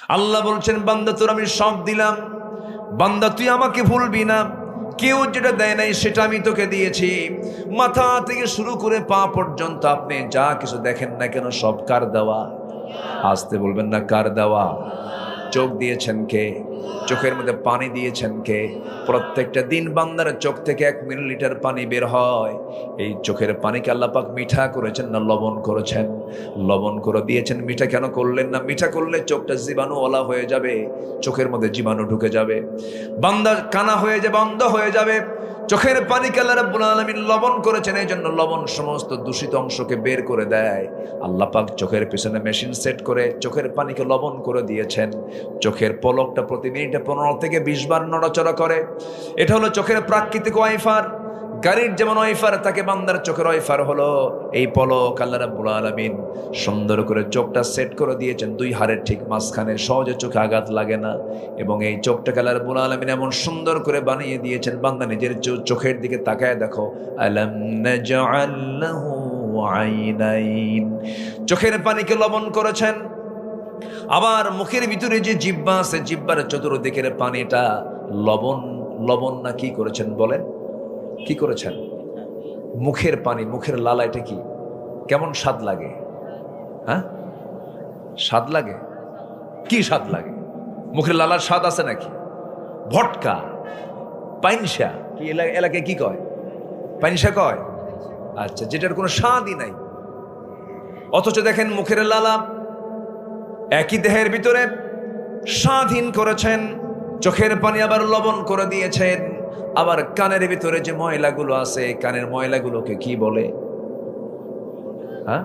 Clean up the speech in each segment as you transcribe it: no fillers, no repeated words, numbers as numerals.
আল্লাহ বলছেন, বান্দা তোর আমি সব দিলাম, বান্দা তুই আমাকে ভুলবি না। কেউ যেটা দেয় নাই সেটা আমি তোকে দিয়েছি। মাথা থেকে শুরু করে পা পর্যন্ত আপনি যা কিছু দেখেন না কেন সব কার দেওয়া? আসতে বলবেন না, কার দেওয়া? চোখ দিয়েছেন কে? চোখের মধ্যে পানি দিয়েছেন কে? প্রত্যেকটা দিন বান্দার চোখ থেকে 1 মিলিলিটার পানি বের হয়। এই চোখের পানিকে আল্লাহ পাক মিঠা করেছেন না লবণ করেছেন? লবণ করে দিয়েছেন। মিঠা কেন করলেন না? মিঠা করলে চোখটা জীবাণুওয়ালা হয়ে যাবে, চোখের মধ্যে জীবাণু ঢুকে যাবে, বান্দা কানা হয়ে যাবে, অন্ধ হয়ে যাবে। চোখের পানিকে আল্লাহ রাব্বুল আলামিন লবণ করেছেন, এই জন্য লবণ সমস্ত দূষিত অংশকে বের করে দেয়। আল্লাহ পাক চোখের পিছনে মেশিন সেট করে চোখের পানিকে লবণ করে দিয়েছেন। চোখের পলকটা প্রতি মিনিটে 15 থেকে 20 বার নড়াচড়া করে। এটা হলো চোখের প্রাকৃতিক ওয়াইফার। গাড়ির যেমন ওয়াইফার থাকে, বান্দার চোখের ওয়াইফার হলো এই পলক। আল্লাহ রাব্বুল আলামিন সুন্দর করে চোখটা সেট করে দিয়েছেন 2 হাড়ের ঠিক মাঝখানে, সহজে চোখে আঘাত লাগে না। এবং এই চোখটাকে আল্লাহ রাব্বুল আলামিন এমন সুন্দর করে বানিয়ে দিয়েছেন, বান্দা নিজের চোখের দিকে তাকায় দেখো, আলাম নাজআল লাহু আইনাইন। চোখের পানিকে লবণ করেছেন। আবার মুখের ভিতরে যে জিহ্বা আছে, জিহ্বার চতুর্দিকের পানিটা লবণ, লবণ না কি করেছেন বলেন? কি করেছেন? মুখের পানি, মুখের লালা, এটা কি কেমন স্বাদ লাগে? হ্যাঁ, স্বাদ লাগে? কি স্বাদ লাগে? মুখের লালার স্বাদ আছে নাকি? ভটকা, পাইনসা, কি এলাকায় কি কয়? পাইনসা কয়? আচ্ছা, যেটার কোনো স্বাদই নাই। অথচ দেখেন মুখের লালা একই দেহের ভিতরে স্বাধীন করেছেন। চোখের পানি আবার লবণ করে দিয়েছেন। আবার কানের ভিতরে যে ময়লাগুলো আছে, কানের ময়লাগুলোকে কি বলে? হ্যাঁ,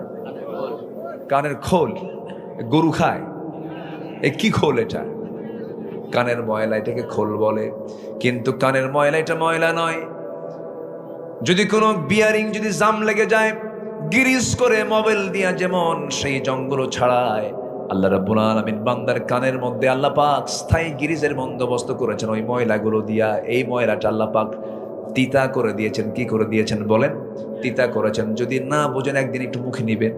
কানের খোল। গরু খায়, এ কি খোল? এটা কানের ময়লা, এটাকে খোল বলে। কিন্তু কানের ময়লা এটা ময়লা নয়। যদি কোনো বিয়ারিং যদি জাম লেগে যায়, গিরিজ করে মোবাইল দিয়া যেমন সেই জঙ্গল ছাড়ায়, আল্লাহ রাব্বুল আলামিন বান্দার কানের মধ্যে আল্লাহ পাক স্থায়ী গিরিজের বন্দোবস্ত করেছেন ওই ময়লাগুলো দিয়া। এই ময়লাটা আল্লাহ পাক তিতা করে দিয়েছেন। কি করে দিয়েছেন বলেন? তিতা করেছেন। যদি না বোঝেন, একদিন একটু মুখে নিবেন,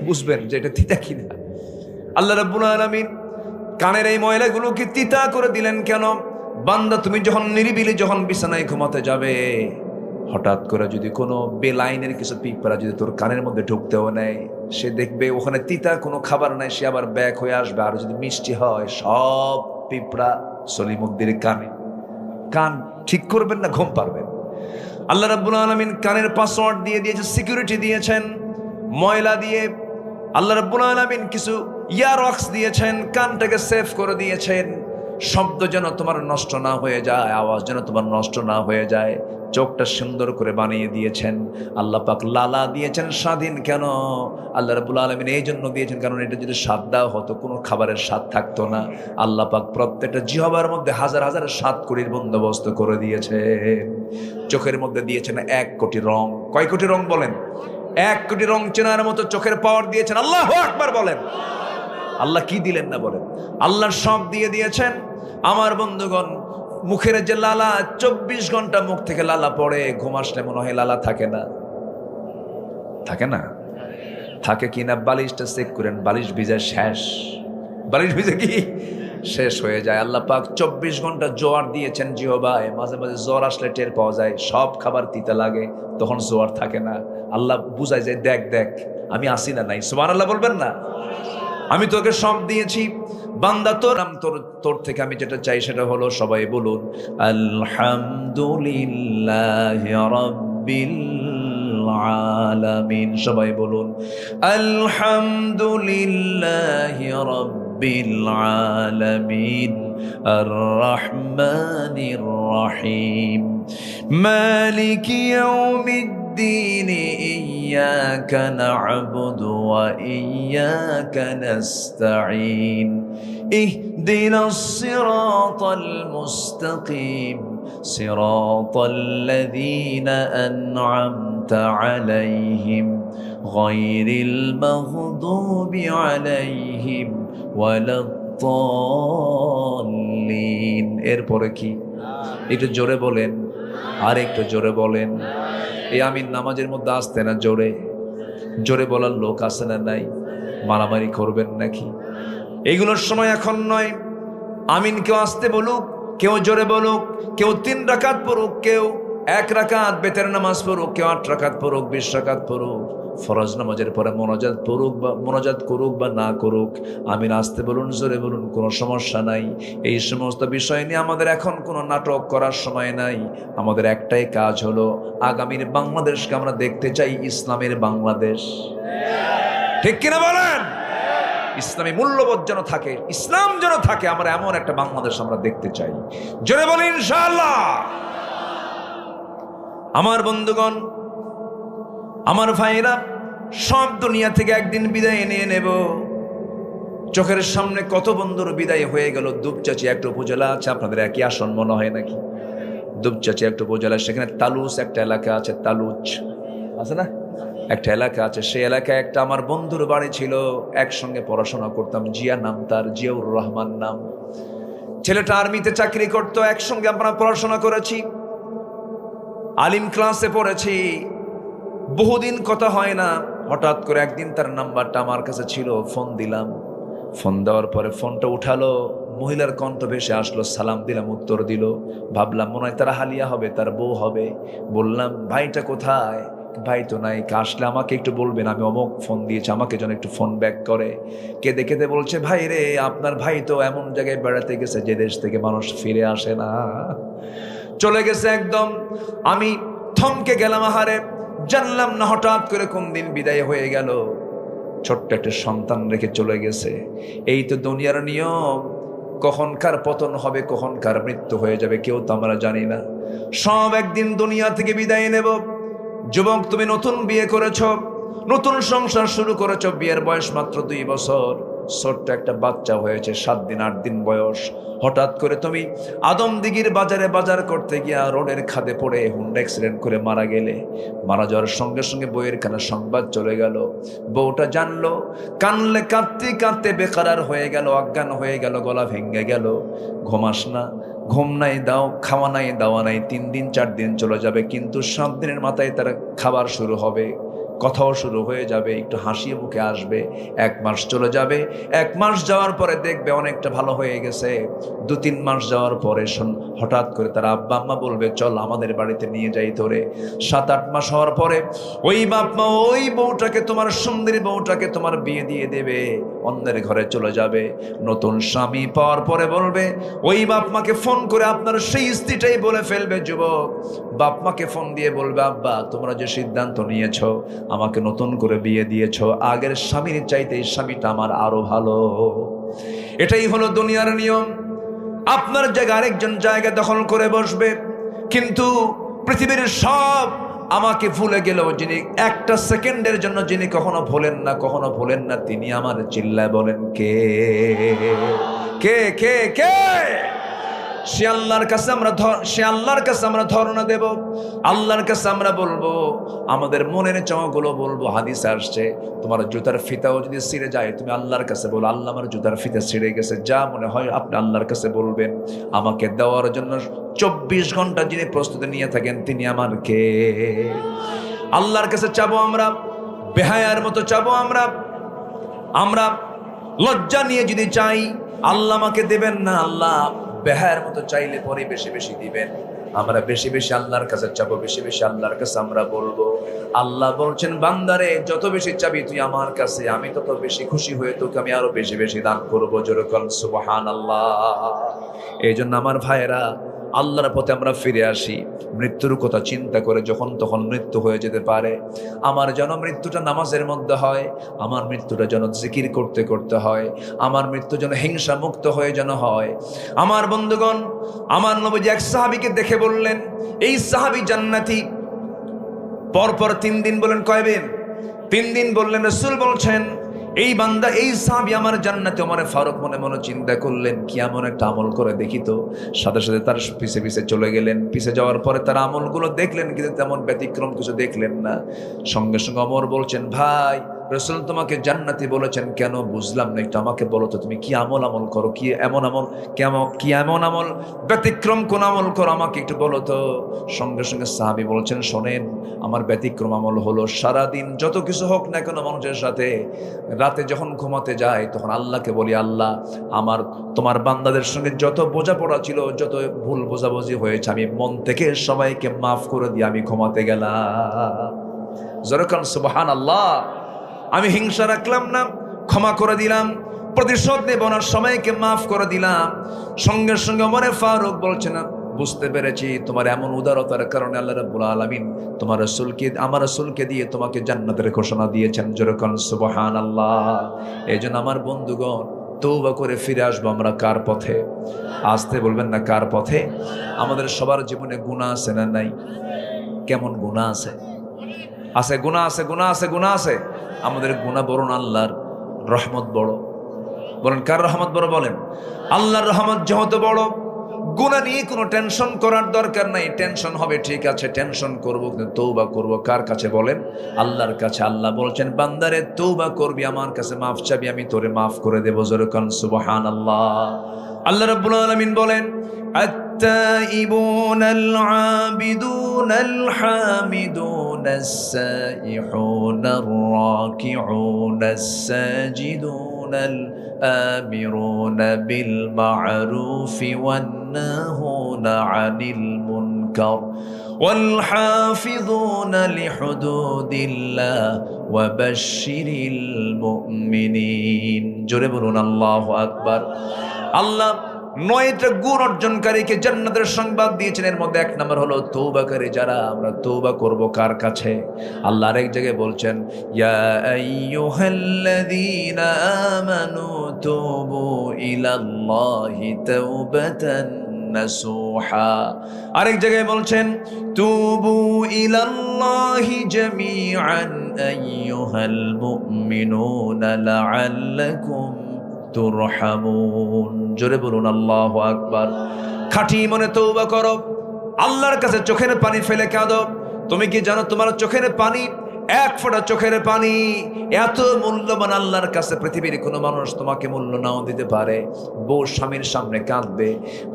বুঝবেন যে এটা তিতা কিনা। আল্লাহ রাব্বুল আলামিন কানের এই ময়লাগুলোকে তিতা করে দিলেন কেন? বান্দা তুমি যখন নিরিবিলি যখন বিছানায় ঘুমাতে যাবে, হঠাৎ করে যদি কোনো বেলাইনের কিছু পিঁপড়া যদি তোর কানের মধ্যে ঢুকতেও নেয়, সে দেখবে ওখানে তিতা কোনো খাবার নাই, সে আবার ব্যাক হয়ে আসবে। আর যদি মিষ্টি হয়, সব পিঁপড়া সলিমুদ্দির কানে। কান ঠিক করবেন না ঘুম পারবেন? আল্লাহ রাব্বুল আলামিন কানের পাসওয়ার্ড দিয়ে দিয়েছে, সিকিউরিটি দিয়েছেন ময়লা দিয়ে। আল্লাহ রাব্বুল আলামিন কিছু ইয়ারওয়াক্স দিয়েছেন, কানটাকে সেভ করে দিয়েছেন। শব্দ যেন তোমার নষ্ট না হয়ে যায়, আওয়াজ যেন তোমার নষ্ট না হয়ে যায়। চোখটা সুন্দর করে বানিয়ে দিয়েছেন। আল্লাহ পাক লালা দিয়েছেন স্বাধীন। কেন? আল্লাহ রাব্বুল আলামিন এই জন্য দিয়েছেন, কারণ এটা যদি স্বাদ দেওয়া হতো কোনো খাবারের স্বাদ থাকতো না। আল্লাহ পাক প্রত্যেকটা জিহ্বার মধ্যে হাজার হাজার স্বাদ করির বন্দোবস্ত করে দিয়েছেন। চোখের মধ্যে দিয়েছেন 1 কোটি রং। কয় কোটি রং বলেন? 1 কোটি রং চেনার মতো চোখের পাওয়ার দিয়েছেন। আল্লাহু আকবার বলেন। আল্লাহ কি দিলেন না বলেন? আল্লাহ সব দিয়ে দিয়েছেন। আমার বন্ধুগণ, মুখের যে লালা, 24 ঘন্টা মুখ থেকে লালা পড়ে, ঘুম আসলে মনে হয় লালা থাকে না? থাকে না? থাকে কি না? বালিশটা চেক করেন, বালিশ ভিজে শেষ। বালিশ ভিজে কি শেষ হয়ে যায়। আল্লাহ পাক 24 ঘন্টা জোয়ার দিয়েছেন জিহ্বায়। মাঝে মাঝে জ্বর আসলে টের পাওয়া যায়, সব খাবার তিতা লাগে, তখন জোয়ার থাকে না। আল্লাহ বুঝায় যায়, দেখ দেখ আমি আসি না নাই। সুবহানাল্লাহ বলবেন না? আমি তোকে সব দিয়েছি বান্দা, তোর থেকে আমি যেটা চাই সেটা হলো, সবাই বলুন আলহামদুলিল্লাহি রাব্বিল আলামিন। সবাই বলুন আলহামদুলিল্লাহি রাব্বিল আলামিন আর রহমানির রহিম মালিকি ইয়াউমিদ্দিন ইয়্যাকা না'বুদু ওয়া ইয়্যাকা নাস্তাঈন ইহদিনাস সিরাতাল মুস্তাকিম সিরাতাল লাযীনা আন'আমতা আলাইহিম গায়রিল মাগদুবি আলাইহিম ওয়ালাদ-দাল্লিন। এরপরে কি? একটু জোরে বলেন, আর একটু জোরে বলেন। এই আমিন নামাজের মধ্যে আসতে না, জোরে জোরে বলার লোক আছে না নাই? মারামারি করবেন নাকি? এইগুলোর সময় এখন নয়। আমিন কেউ আসতে বলুক, কেউ জোরে বলুক, কেউ 3 রাকাত পড়ুক, কেউ 1 রাকাত বেতের নামাজ পড়ুক, কেউ 8 রাকাত পড়ুক, 20 রাকাত পড়ুক, ফরজ নামাজের পরে মোনাজাত পড়ুক বা মোনাজাত করুক বা না করুক, আমিন আসতে বলুন, জোরে বলুন, কোনো সমস্যা নাই। এই সমস্ত বিষয় নিয়ে আমাদের এখন কোনো নাটক করার সময় নাই। আমাদের একটাই কাজ হলো, আগামীর বাংলাদেশকে আমরা দেখতে চাই ইসলামের বাংলাদেশ। ঠিক কিনা বলেন? ইসলামী মূল্যবোধ যেন থাকে, ইসলাম যেন থাকে, আমরা এমন একটা বাংলাদেশ আমরা দেখতে চাই। জোরে বলি ইনশাআল্লাহ। আমার বন্ধুগণ, আমার ভাইরা, সব দুনিয়া থেকে একদিন বিদায় নিয়ে নেব। চোখের সামনে কত বন্ধুর বিদায় হয়ে গেল। দুপচাচি একটা উপজেলা আছে, আপনাদের একই আসন মনে হয় নাকি? দুপচাচি একটা উপজেলা, সেখানে তালুচ একটা এলাকা আছে, তালুচ আছে না, একটা এলাকা আছে। সেই এলাকায় একটা আমার বন্ধুর বাড়ি ছিল, একসঙ্গে পড়াশোনা করতাম। জিয়া নাম তার, জিয়াউর রহমান নাম। ছেলেটা আর্মিতে চাকরি করত, একসঙ্গে আমরা পড়াশোনা করেছি, আলিম ক্লাসে পড়েছি। বহুদিন কথা হয় না, হঠাৎ করে একদিন তার নাম্বারটা আমার কাছে ছিল, ফোন দিলাম। ফোন দেওয়ার পরে ফোনটা উঠালো, মহিলার কণ্ঠ ভেসে আসলো, সালাম দিলাম, উত্তর দিল। ভাবলাম মনে হয় তার হালিয়া হবে, তার বউ হবে। বললাম ভাইটা কোথায়? ভাই তো নাই, আসলে আমাকে একটু বলবেন, আমি অমুক ফোন দিয়েছি, আমাকে যেন একটু ফোন ব্যাক করে। কেঁদে কেঁদে বলছে, ভাই রে, আপনার ভাই তো এমন জায়গায় বেড়াতে গেছে যে দেশ থেকে মানুষ ফিরে আসে না, চলে গেছে একদম। আমি থমকে গেলাম, আহারে, জানলাম না হঠাৎ করে কোন দিন বিদায় হয়ে গেল। ছোট্ট একটা সন্তান রেখে চলে গেছে। এই তো দুনিয়ার নিয়ম, কখনকার পতন হবে, কখনকার মৃত্যু হয়ে যাবে, কেউ তো আমরা জানি না। সব একদিন দুনিয়া থেকে বিদায় নেব। যুবক, তুমি নতুন বিয়ে করেছ, নতুন সংসার শুরু করেছ, বিয়ের বয়স মাত্র 2 বছর, ছোট্ট একটা বাচ্চা হয়েছে, 7 দিন 8 দিন বয়স। হঠাৎ করে তুমি আদমদিঘির বাজারে বাজার করতে গিয়া রোডের খাদে পড়ে হুন্ডা অ্যাক্সিডেন্ট করে মারা গেলে। মারা যাওয়ার সঙ্গে সঙ্গে বইয়ের কানে সংবাদ চলে গেল। বউটা জানলো, কানলে কাঁদতে কাঁদতে বেকারার হয়ে গেল, অজ্ঞান হয়ে গেল, গলা ভেঙে গেল। ঘুমাস না, ঘুম নাই, দাও খাওয়া নাই, দাওয়া নাই। 3 দিন 4 দিন চলে যাবে, কিন্তু 7 দিনের মাথায় তার খাবার শুরু হবে, কথাও শুরু হয়ে যাবে, একটু হাসিয়ে মুখে আসবে। 1 মাস চলে যাবে, 1 মাস যাওয়ার পরে দেখবে অনেকটা ভালো হয়ে গেছে। 2-3 মাস যাওয়ার পরে হঠাৎ করে তার আব্বা আম্মা বলবে, চল আমাদের বাড়িতে নিয়ে যাই তোরে। 7-8 মাস হওয়ার পরে ওই বাপ মা ওই বউটাকে, তোমার সুন্দরী বউটাকে তোমার বিয়ে দিয়ে দেবে, অন্যের ঘরে চলে যাবে। নতুন স্বামী পাওয়ার পরে বলবে, ওই বাপ মাকে ফোন করে আপনার সেই স্ত্রীটাই বলে ফেলবে। যুবক, বাপ মাকে ফোন দিয়ে বলবে, আব্বা তোমরা যে সিদ্ধান্ত নিয়েছো, আমাকে নতুন করে বিয়ে দিয়েছো, আগের স্বামীর চাইতে এই স্বামীটা আমার আরো ভালো। এটাই হলো দুনিয়ার নিয়ম। আপনার জায়গা আরেকজন জায়গা দখল করে বসবে, কিন্তু পৃথিবীর সব আমাকে ভুলে গেল, যিনি একটা সেকেন্ডের জন্য যিনি কখনো ভোলেন না, কখনো ভোলেন না, তিনি আমার। চিল্লায় বলেন কে? কে কে কে? সে আল্লাহর কাছে আমরা ধর্ণা দেব, আল্লাহর কাছে আমরা বলবো, আমাদের মনের চাওয়াগুলো বলবো। হাদিসে আসছে, তোমার জুতার ফিতাও যদি ছিঁড়ে যায়, তুমি আল্লাহর কাছে বলো, আল্লাহ আমার জুতার ফিতা ছিঁড়ে গেছে। যা মনে হয় আপনি আল্লাহর কাছে বলবেন। আমাকে দেওয়ার জন্য 24 ঘন্টা যিনি প্রস্তুতি নিয়ে থাকেন, তিনি আমার কে? আল্লাহর কাছে চাবো আমরা, বেহায়ার মতো চাবো আমরা লজ্জা নিয়ে যদি চাই, আল্লাহ আমাকে দেবেন না। আল্লাহ বেহায়ার মতো চাইলে পরে বেশি বেশি দিবেন। আমরা বেশি বেশি আল্লাহর কাছে চাবো, বেশি বেশি আল্লাহর কাছে আমরা বলবো। আল্লাহ বলছেন, বান্দারে যত বেশি চাবি তুই আমার কাছে, আমি তত বেশি খুশি হয়ে তোকে আমি আরো বেশি বেশি দান করবো। যেরকম সুবহানাল্লাহ। এই জন্য আমার ভাইয়েরা, আল্লাহর পথে আমরা ফিরে আসি। মৃত্যুর কথা চিন্তা করে যখন তখন মৃত্যু হয়ে যেতে পারে। আমার যেন মৃত্যুটা নামাজের মধ্যে হয়, আমার মৃত্যুটা যেন জিকির করতে করতে হয়, আমার মৃত্যু যেন হিংসা মুক্ত হয়ে যেন হয়। আমার বন্ধুগণ, আমার নবীজি এক সাহাবীকে দেখে বললেন, এই সাহাবী জান্নাতি। পরপর 3 দিন বলেন, কয়দিন? 3 দিন বললেন। রাসূল বলছেন, এই বান্দা, এই সাহাবী আমার জান্নাতে। ওমর ফারুক মনে মনে চিন্তা করলেন, কি এমন একটা আমল করে দেখি তো। সাথে সাথে তার পিছে পিছে চলে গেলেন। পিছে যাওয়ার পরে তার আমলগুলো দেখলেন, কিন্তু তেমন ব্যতিক্রম কিছু দেখলেন না। সঙ্গে সঙ্গে ওমর বলছেন, ভাই রাসূল তোমাকে জান্নাতি বলেছেন কেন? বুঝলাম না, একটু আমাকে বলো তো, তুমি কি আমল করো, কি এমন আমল ব্যতিক্রম কোন আমল করো, আমাকে একটু বলো তো। সঙ্গে সঙ্গে সাহাবী বলছেন, শোনেন, আমার ব্যতিক্রম আমল হলো সারাদিন যত কিছু হোক না কেন মানুষের সাথে, রাতে যখন ঘুমাতে যায় তখন আল্লাহকে বলি, আল্লাহ আমার তোমার বান্দাদের সঙ্গে যত বোঝাপড়া ছিল, যত ভুল বোঝাবুঝি হয়েছে, আমি মন থেকে সবাইকে মাফ করে দিয়ে আমি ঘুমাতে গেলাম। যেরকম সুবহানাল্লাহ। আমি হিংসা রাখলাম না, ক্ষমা করে দিলাম, প্রতিশোধ নেব না, সবাইকে মাফ করে দিলাম। সঙ্গে সঙ্গে ওমরে ফারুক বলছেন, বুঝতে পেরেছি তোমার এমন উদারতার কারণে আল্লাহ রাব্বুল আলামিন তোমার রাসূলকে, আমার রাসূলকে দিয়ে তোমাকে জান্নাতের ঘোষণা দিয়েছেন। যেরকম সুবহানাল্লাহ। এইজন্য আমার বন্ধুগণ, তওবা করে ফিরে আসবো আমরা কার পথে? আসতে বলবেন না, কার পথে? আমাদের সবার জীবনে গুনাহ আছে না নাই? কেমন গুনাহ আছে? আছে গুনাহ আছে, গুনাহ আছে, গুনাহ আছে। আমাদের গুনাহ বড় না আল্লাহর রহমত বড়? বলেন কার রহমত বড়? বলেন আল্লাহর রহমত যেহেতু বড়, গুনাহ নিয়ে কোনো টেনশন করার দরকার নাই। টেনশন হবে ঠিক আছে, টেনশন করব, কিন্তু তওবা করব কার কাছে? বলেন আল্লাহর কাছে। আল্লাহ বলছেন, বান্দারে তওবা করবি, আমার কাছে মাফ চাবি, আমি তোরে মাফ করে দেব। জোরে কোন সুবহানাল্লাহ। আল্লাহ রাব্বুল আলামিন বলেন, التائبون العابدون الحامدون السائحون الراكعون الساجدون الآمرون بالمعروف والناهون عن المنكر والحافظون لحدود الله وبشر المؤمنين। জোরে বলুন আল্লাহু আকবার। আল্লাহ 9টা গুণ অর্জনকারীকে জান্নাতের সংবাদ দিয়েছেন। এর মধ্যে 1 নম্বর হলো তওবাকারী যারা। আমরা তওবা করব কার কাছে? আল্লাহ আরেক জায়গায় বলছেন, ইয়া আইয়ুহাল্লাযীনা আমানু তুবু ইলাল্লাহি তাওবাতান নাসুহা। আরেক জায়গায় বলছেন, তুবু ইলাল্লাহি জামিআন আইয়ুহাল মুমিনুনা লাআল্লাকুম তুরহামুন। জোরে বলুন আল্লাহু আকবার। খাঁটি মনে তওবা করো, আল্লাহর কাছে চোখের পানি ফেলে কাঁদো। তুমি কি জানো তোমার চোখের পানি, 1 ফোঁটা চোখের পানি এত মূল্যবান আল্লাহর কাছে, পৃথিবীর কোনো মানুষ তোমাকে মূল্য নাও দিতে পারে। বউ স্বামীর সামনে কাঁদবে,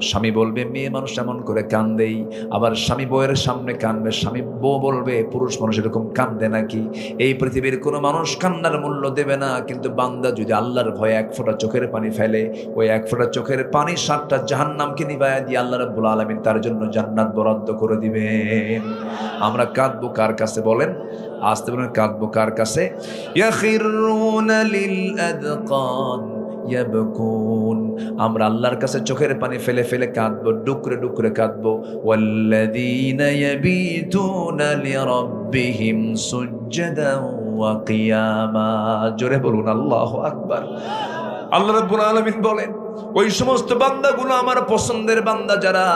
স্বামী বলবে মেয়ে মানুষ এমন করে কান্দেই। আবার স্বামী বউয়ের সামনে কাঁদবে, স্বামী বউ বলবে পুরুষ মানুষ এরকম কান্দে নাকি? এই পৃথিবীর কোনো মানুষ কান্নার মূল্য দেবে না, কিন্তু বান্দা যদি আল্লাহর ভয়ে 1 ফোঁটা চোখের পানি ফেলে, ওই 1 ফোঁটা চোখের পানি 7টা জাহান্নামকে নিভায়া দিয়ে আল্লাহ রাব্বুল আলামিন তার জন্য জান্নাত বরাদ্দ করে দিবেন। আমরা কাঁদবো কার কাছে? বলেন আসতে বলেন, কাঁদবো কার কাছে? ইয়াখিরুনা লিল আযকান ইয়াবকুন। আমরা আল্লাহর কাছে চোখের পানি ফেলে ফেলে কাঁদবো, ডুকরে ডুকরে কাঁদবো। ওয়াল্লাযীনা ইয়াবিতুনা লিরাব্বিহিম সুজদান ওয়া কিয়ামা। জোরে বলুন আল্লাহু আকবার। আল্লাহ রাব্বুল আলামিন বলেন, ওই সমস্ত বান্দাগুলো আমার পছন্দের বান্দা যারা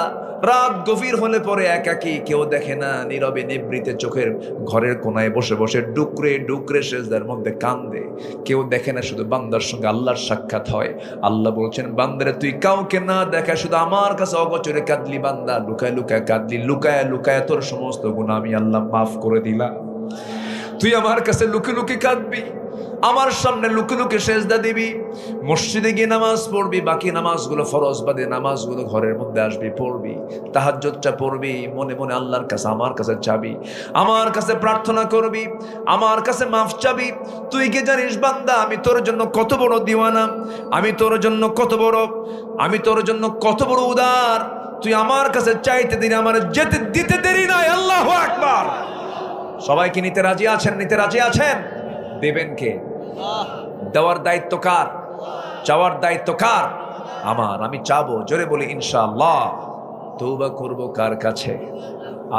রাত গভীর হলে পরে একাকী, কেউ দেখে না, নীরবে নিভৃতে চোখের ঘরের কোনায় বসে বসে ডুকরে ডুকরে সেজদার মধ্যে কান্দে। কেউ দেখে না, শুধু বান্দার সঙ্গে আল্লাহর সাক্ষাৎ হয়। আল্লাহ বলছেন, বান্দারে তুই কাউকে না দেখা শুধু আমার কাছে অগোচরে কাঁদলি, বান্দা লুকায় লুকায় কাঁদলি, লুকায় লুকায় তোর সমস্ত গুনাহ আমি আল্লাহ মাফ করে দিলাম। তুই আমার কাছে লুকে লুকে কাঁদবি, আমার সামনে লুকে লুকে সেজদা দিবি, মসজিদে গিয়ে নামাজ পড়বি, বাকি নামাজগুলো ফরজ বাদে নামাজগুলো ঘরের মধ্যে আসবি, পড়বি, তাহাজ্জুদটা পড়বি, মনে মনে আল্লাহর কাছে আমার কাছে চাবি, আমার কাছে প্রার্থনা করবি, আমার কাছে মাফ চাবি। তুই কি জানিস বান্দা, আমি তোর জন্য কত বড় দিওয়ানা, আমি তোর জন্য কত বড়, আমি তোর জন্য কত বড় উদার। তুই আমার কাছে চাইতে দেরি, আমার যেতে দিতে দেরি নাই। আল্লাহু আকবার। সবাই কি নিতে রাজি আছেন? নিতে রাজি আছেন? দেবেন কে? দেওয়ার দায়িত্ব কার? চাওয়ার দায়িত্ব কার? আমার। আমি চাবো, জোরে বলি ইনশাআল্লাহ। তওবা করব কার কাছে?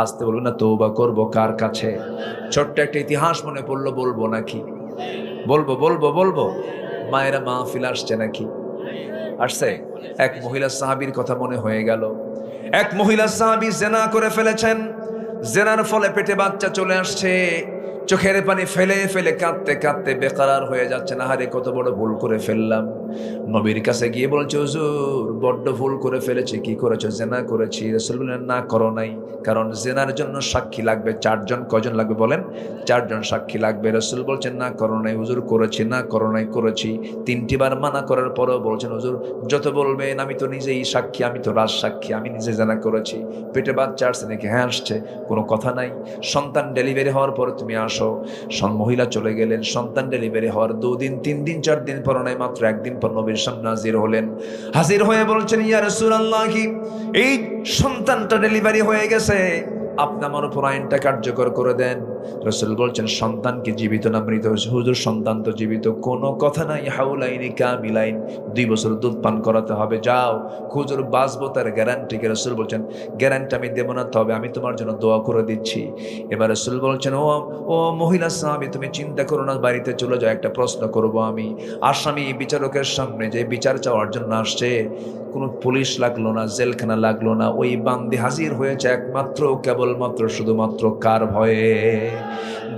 আসতে বলুন না, তওবা করব কার কাছে? ছোট্ট একটা ইতিহাস মনে পড়লো, বলবো নাকি? বলবো বলবো বলবো। মায়েরা মাহফিল আসছে নাকি? আসছে। এক মহিলা সাহাবীর কথা মনে হয়ে গেল। এক মহিলা সাহাবী জিনা করে ফেলেছেন, জিনার ফলে পেটে বাচ্চা চলে আসছে। চোখের পানি ফেলে ফেলে কাঁদতে কাঁদতে বেকারার হয়ে যাচ্ছে, না হারে কত বড় ভুল করে ফেললাম। নবীর কাছে গিয়ে বলছে, হুজুর বড্ড ভুল করে ফেলেছি। কি করেছো? জেনা করেছি। রাসূল বললেন, না করো নাই, কারণ জেনার জন্য সাক্ষী লাগবে 4 জন। কয়জন লাগবে বলেন? 4 জন সাক্ষী লাগবে। রাসূল বলছেন, না করো নাই। হুজুর করেছি। না করো নাই, করেছি। 3টি বার মানা করার পরেও বলছেন, হুজুর যত বলবেন, আমি তো নিজেই সাক্ষী, আমি তো রাজ সাক্ষী, আমি নিজে জেনা করেছি। পেটে বাচ্চা আসছে নাকি? হ্যাঁ আসছে। কোনো কথা নাই। সন্তান ডেলিভারি হওয়ার পরে তুমি আসো। মহিলা চলে গেলেন। সন্তান ডেলিভারি হওয়ার 2 দিন 3 দিন 4 দিন পর নয়, মাত্র 1 দিন পর নবীর সামনে হাজির হলেন। হাজির হয়ে বলছেন, ইয়া রাসূলুল্লাহ, এই সন্তানটা ডেলিভারি হয়ে গেছে, আপনি আমার উপর আইনটা কার্যকর করে দেন। রাসূল বলছেন, সন্তান কি জীবিত না মৃত? হুজুর সন্তান তো জীবিত। কোনো কথা নাই, হাউলাইনি কামিলাইন, 2 বছর দুধ পান করাতে হবে। যাও। হুজুর বাঁচবো তার গ্যারান্টি কে? রাসূল বলছেন, গ্যারান্টি আমি দেব না, তবে আমি তোমার জন্য দোয়া করে দিচ্ছি। এবার রাসূল বলছেন, ও মহিলা সাহাবী, তুমি চিন্তা করো না, বাড়িতে চলে যাও। একটা প্রশ্ন করব আমি। আসামি বিচারকের সামনে যে বিচার চাওয়ার জন্য আসছে, কোনো পুলিশ লাগলো না, জেলখানা লাগলো না, ওই বান্দি হাজির হয়েছে একমাত্র কেবলমাত্র শুধুমাত্র কার ভয়ে?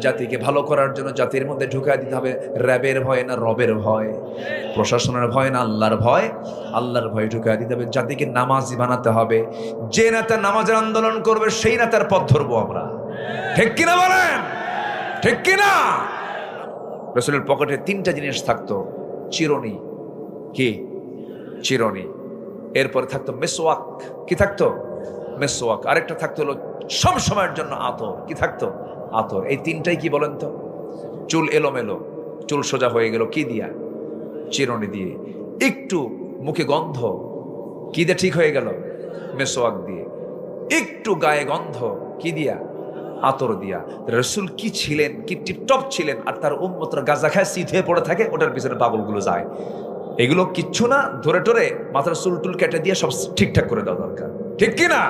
জাতিকে ভালো করার জন্য জাতির মধ্যে ঢুকাই দিতে হবে। র্যাবের ভয় না রবের ভয়? প্রশাসনের ভয় না আল্লাহর ভয়? আল্লাহর ভয় ঢুকাই দিতে হবে। জাতিকে নামাজি বানাতে হবে। যে নেতা নামাজের আন্দোলন করবে সেই নেতার পথ ধরবো আমরা। ঠিক কিনা বলেন? ঠিক কিনা? রাসূলের পকেটে 3টা জিনিস থাকতো। চিরুনি। কি? চিরুনি। এরপরে থাকতো মেসওয়াক। কি থাকতো? মেসওয়াক। আরেকটা থাকতো হলো সব সময়ের জন্য আতর। কি থাকতো? আতর। এই 3টাই কি বলেন তো? চুল এলোমেলো, চুল সোজা হয়ে গেল, কি দিয়া? চিরুনি দিয়ে। একটু মুখে গন্ধ, কি দিয়ে ঠিক হয়ে গেল? মেসওয়াক দিয়ে। একটু গায়ে গন্ধ, কি দিয়া? আতর দিয়া। রাসূল কি ছিলেন, কি টিপটপ ছিলেন, আর তার উম্মতরা গাঁজা খায় সিধ হয়ে পড়ে থাকে, ওটার পিছনে পাগলগুলো যায়। এগুলো কিচ্ছু না, ধরে টরে মাথার চুল টুল কেটে দিয়ে সব ঠিকঠাক করে দেওয়া দরকার। ঠিক কিনা?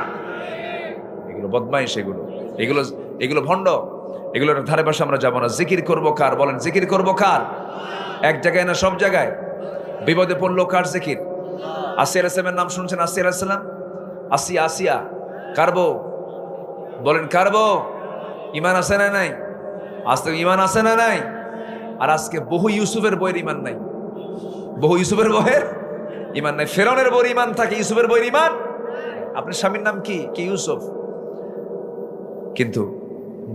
এগুলো বদমাইশ, এগুলো এগুলো এগুলো ভণ্ড। এগুলোর ধারে পাশে আমরা যাবো না। জিকির করবো কার? বলেন, জিকির করবো কার? এক জায়গায় না সব জায়গায়? বিপদে পড়লো কার জিকির? আসিয়া আলাইহিস নাম শুনছেন? আসিয়া আলাইহিস, আসিয়া, আসিয়া কার বউ? বলেন কার বউ? ইমান আছে না নাই? আজ তো ইমান আছে না নাই? আর আজকে বহু ইউসুফের বইয়ের ইমান নাই। বহু ইউসুফের বইয়ের ইমান নাই। ফেরাউনের বইয়ের ইমান থাকে, ইউসুফের বইয়ের ইমান। আপনার স্বামীর নাম কি? কি ইউসুফ, কিন্তু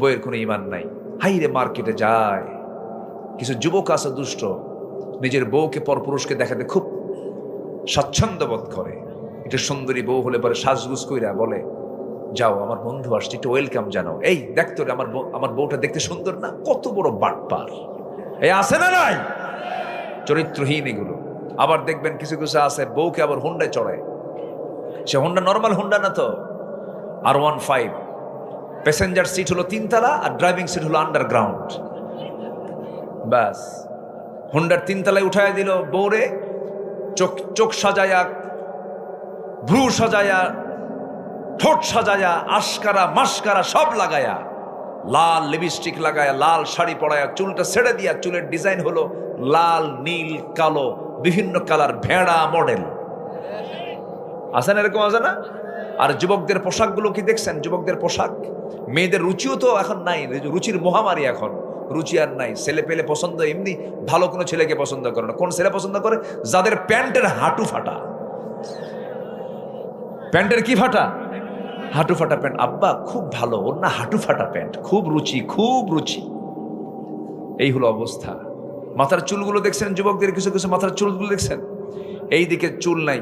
বইয়ের কোনো ইমান নাই। হাইরে মার্কেটে যায়, কিছু যুবক আছে দুষ্ট, নিজের বউকে পরপুরুষকে দেখাতে খুব স্বাচ্ছন্দ্য বোধ করে। একটু সুন্দরী বউ হলে পরে সাজগুজ কইরা বলে, যাও আমার বন্ধু আসছে, একটু ওয়েলকাম জানাও। এই দেখতো রে, আমার বউটা দেখতে সুন্দর না? কত বড় বাটপার! এই আছে না নাই? চরিত্রহীন এগুলো। আবার দেখবেন কিছু কিছু আছে বউকে আবার হুন্ডায় চড়ায়। সে হুন্ডা নর্মাল হুন্ডা না তো, R15। প্যাসেঞ্জার সিট হলো 3 তলা আর ড্রাইভিং সিট হলো আন্ডারগ্রাউন্ড। ব্যাস, হুন্ডার 3 তলায় উঠায় দিল বউরে। চোখ সাজায়া, ভ্রু সাজায়া, ঠোঁট সাজায়া, আশকারা মাস্কারা সব লাগায়া, লাল লিপস্টিক লাগায়া, লাল শাড়ি পরায়া, চুলটা ছেড়ে দিয়া, চুলের ডিজাইন হলো লাল, নীল, কালো, বিভিন্ন কালার, ভেড়া মডেল। আছে না এরকম? আছে না? আর যুবকদের পোশাকগুলো কি দেখছেন? যুবকদের পোশাক, মেয়েদের রুচিও তো এখন নাই, রুচির মহামারী এখন। রুচি আর নাই। ছেলে পেলে পছন্দ এমনি ভালো কোনো ছেলেকে পছন্দ করে না। কোন ছেলে পছন্দ করে? যাদের প্যান্টের হাঁটু ফাটা। প্যান্টের কি ফাটা? হাঁটু ফাটা প্যান্ট। আব্বা খুব ভালো, ওর না হাঁটু ফাটা প্যান্ট, খুব রুচি, খুব রুচি। এই হলো অবস্থা। মাথার চুলগুলো দেখছেন যুবকদের? কিছু কিছু মাথার চুলগুলো দেখছেন? এই দিকে চুল নাই,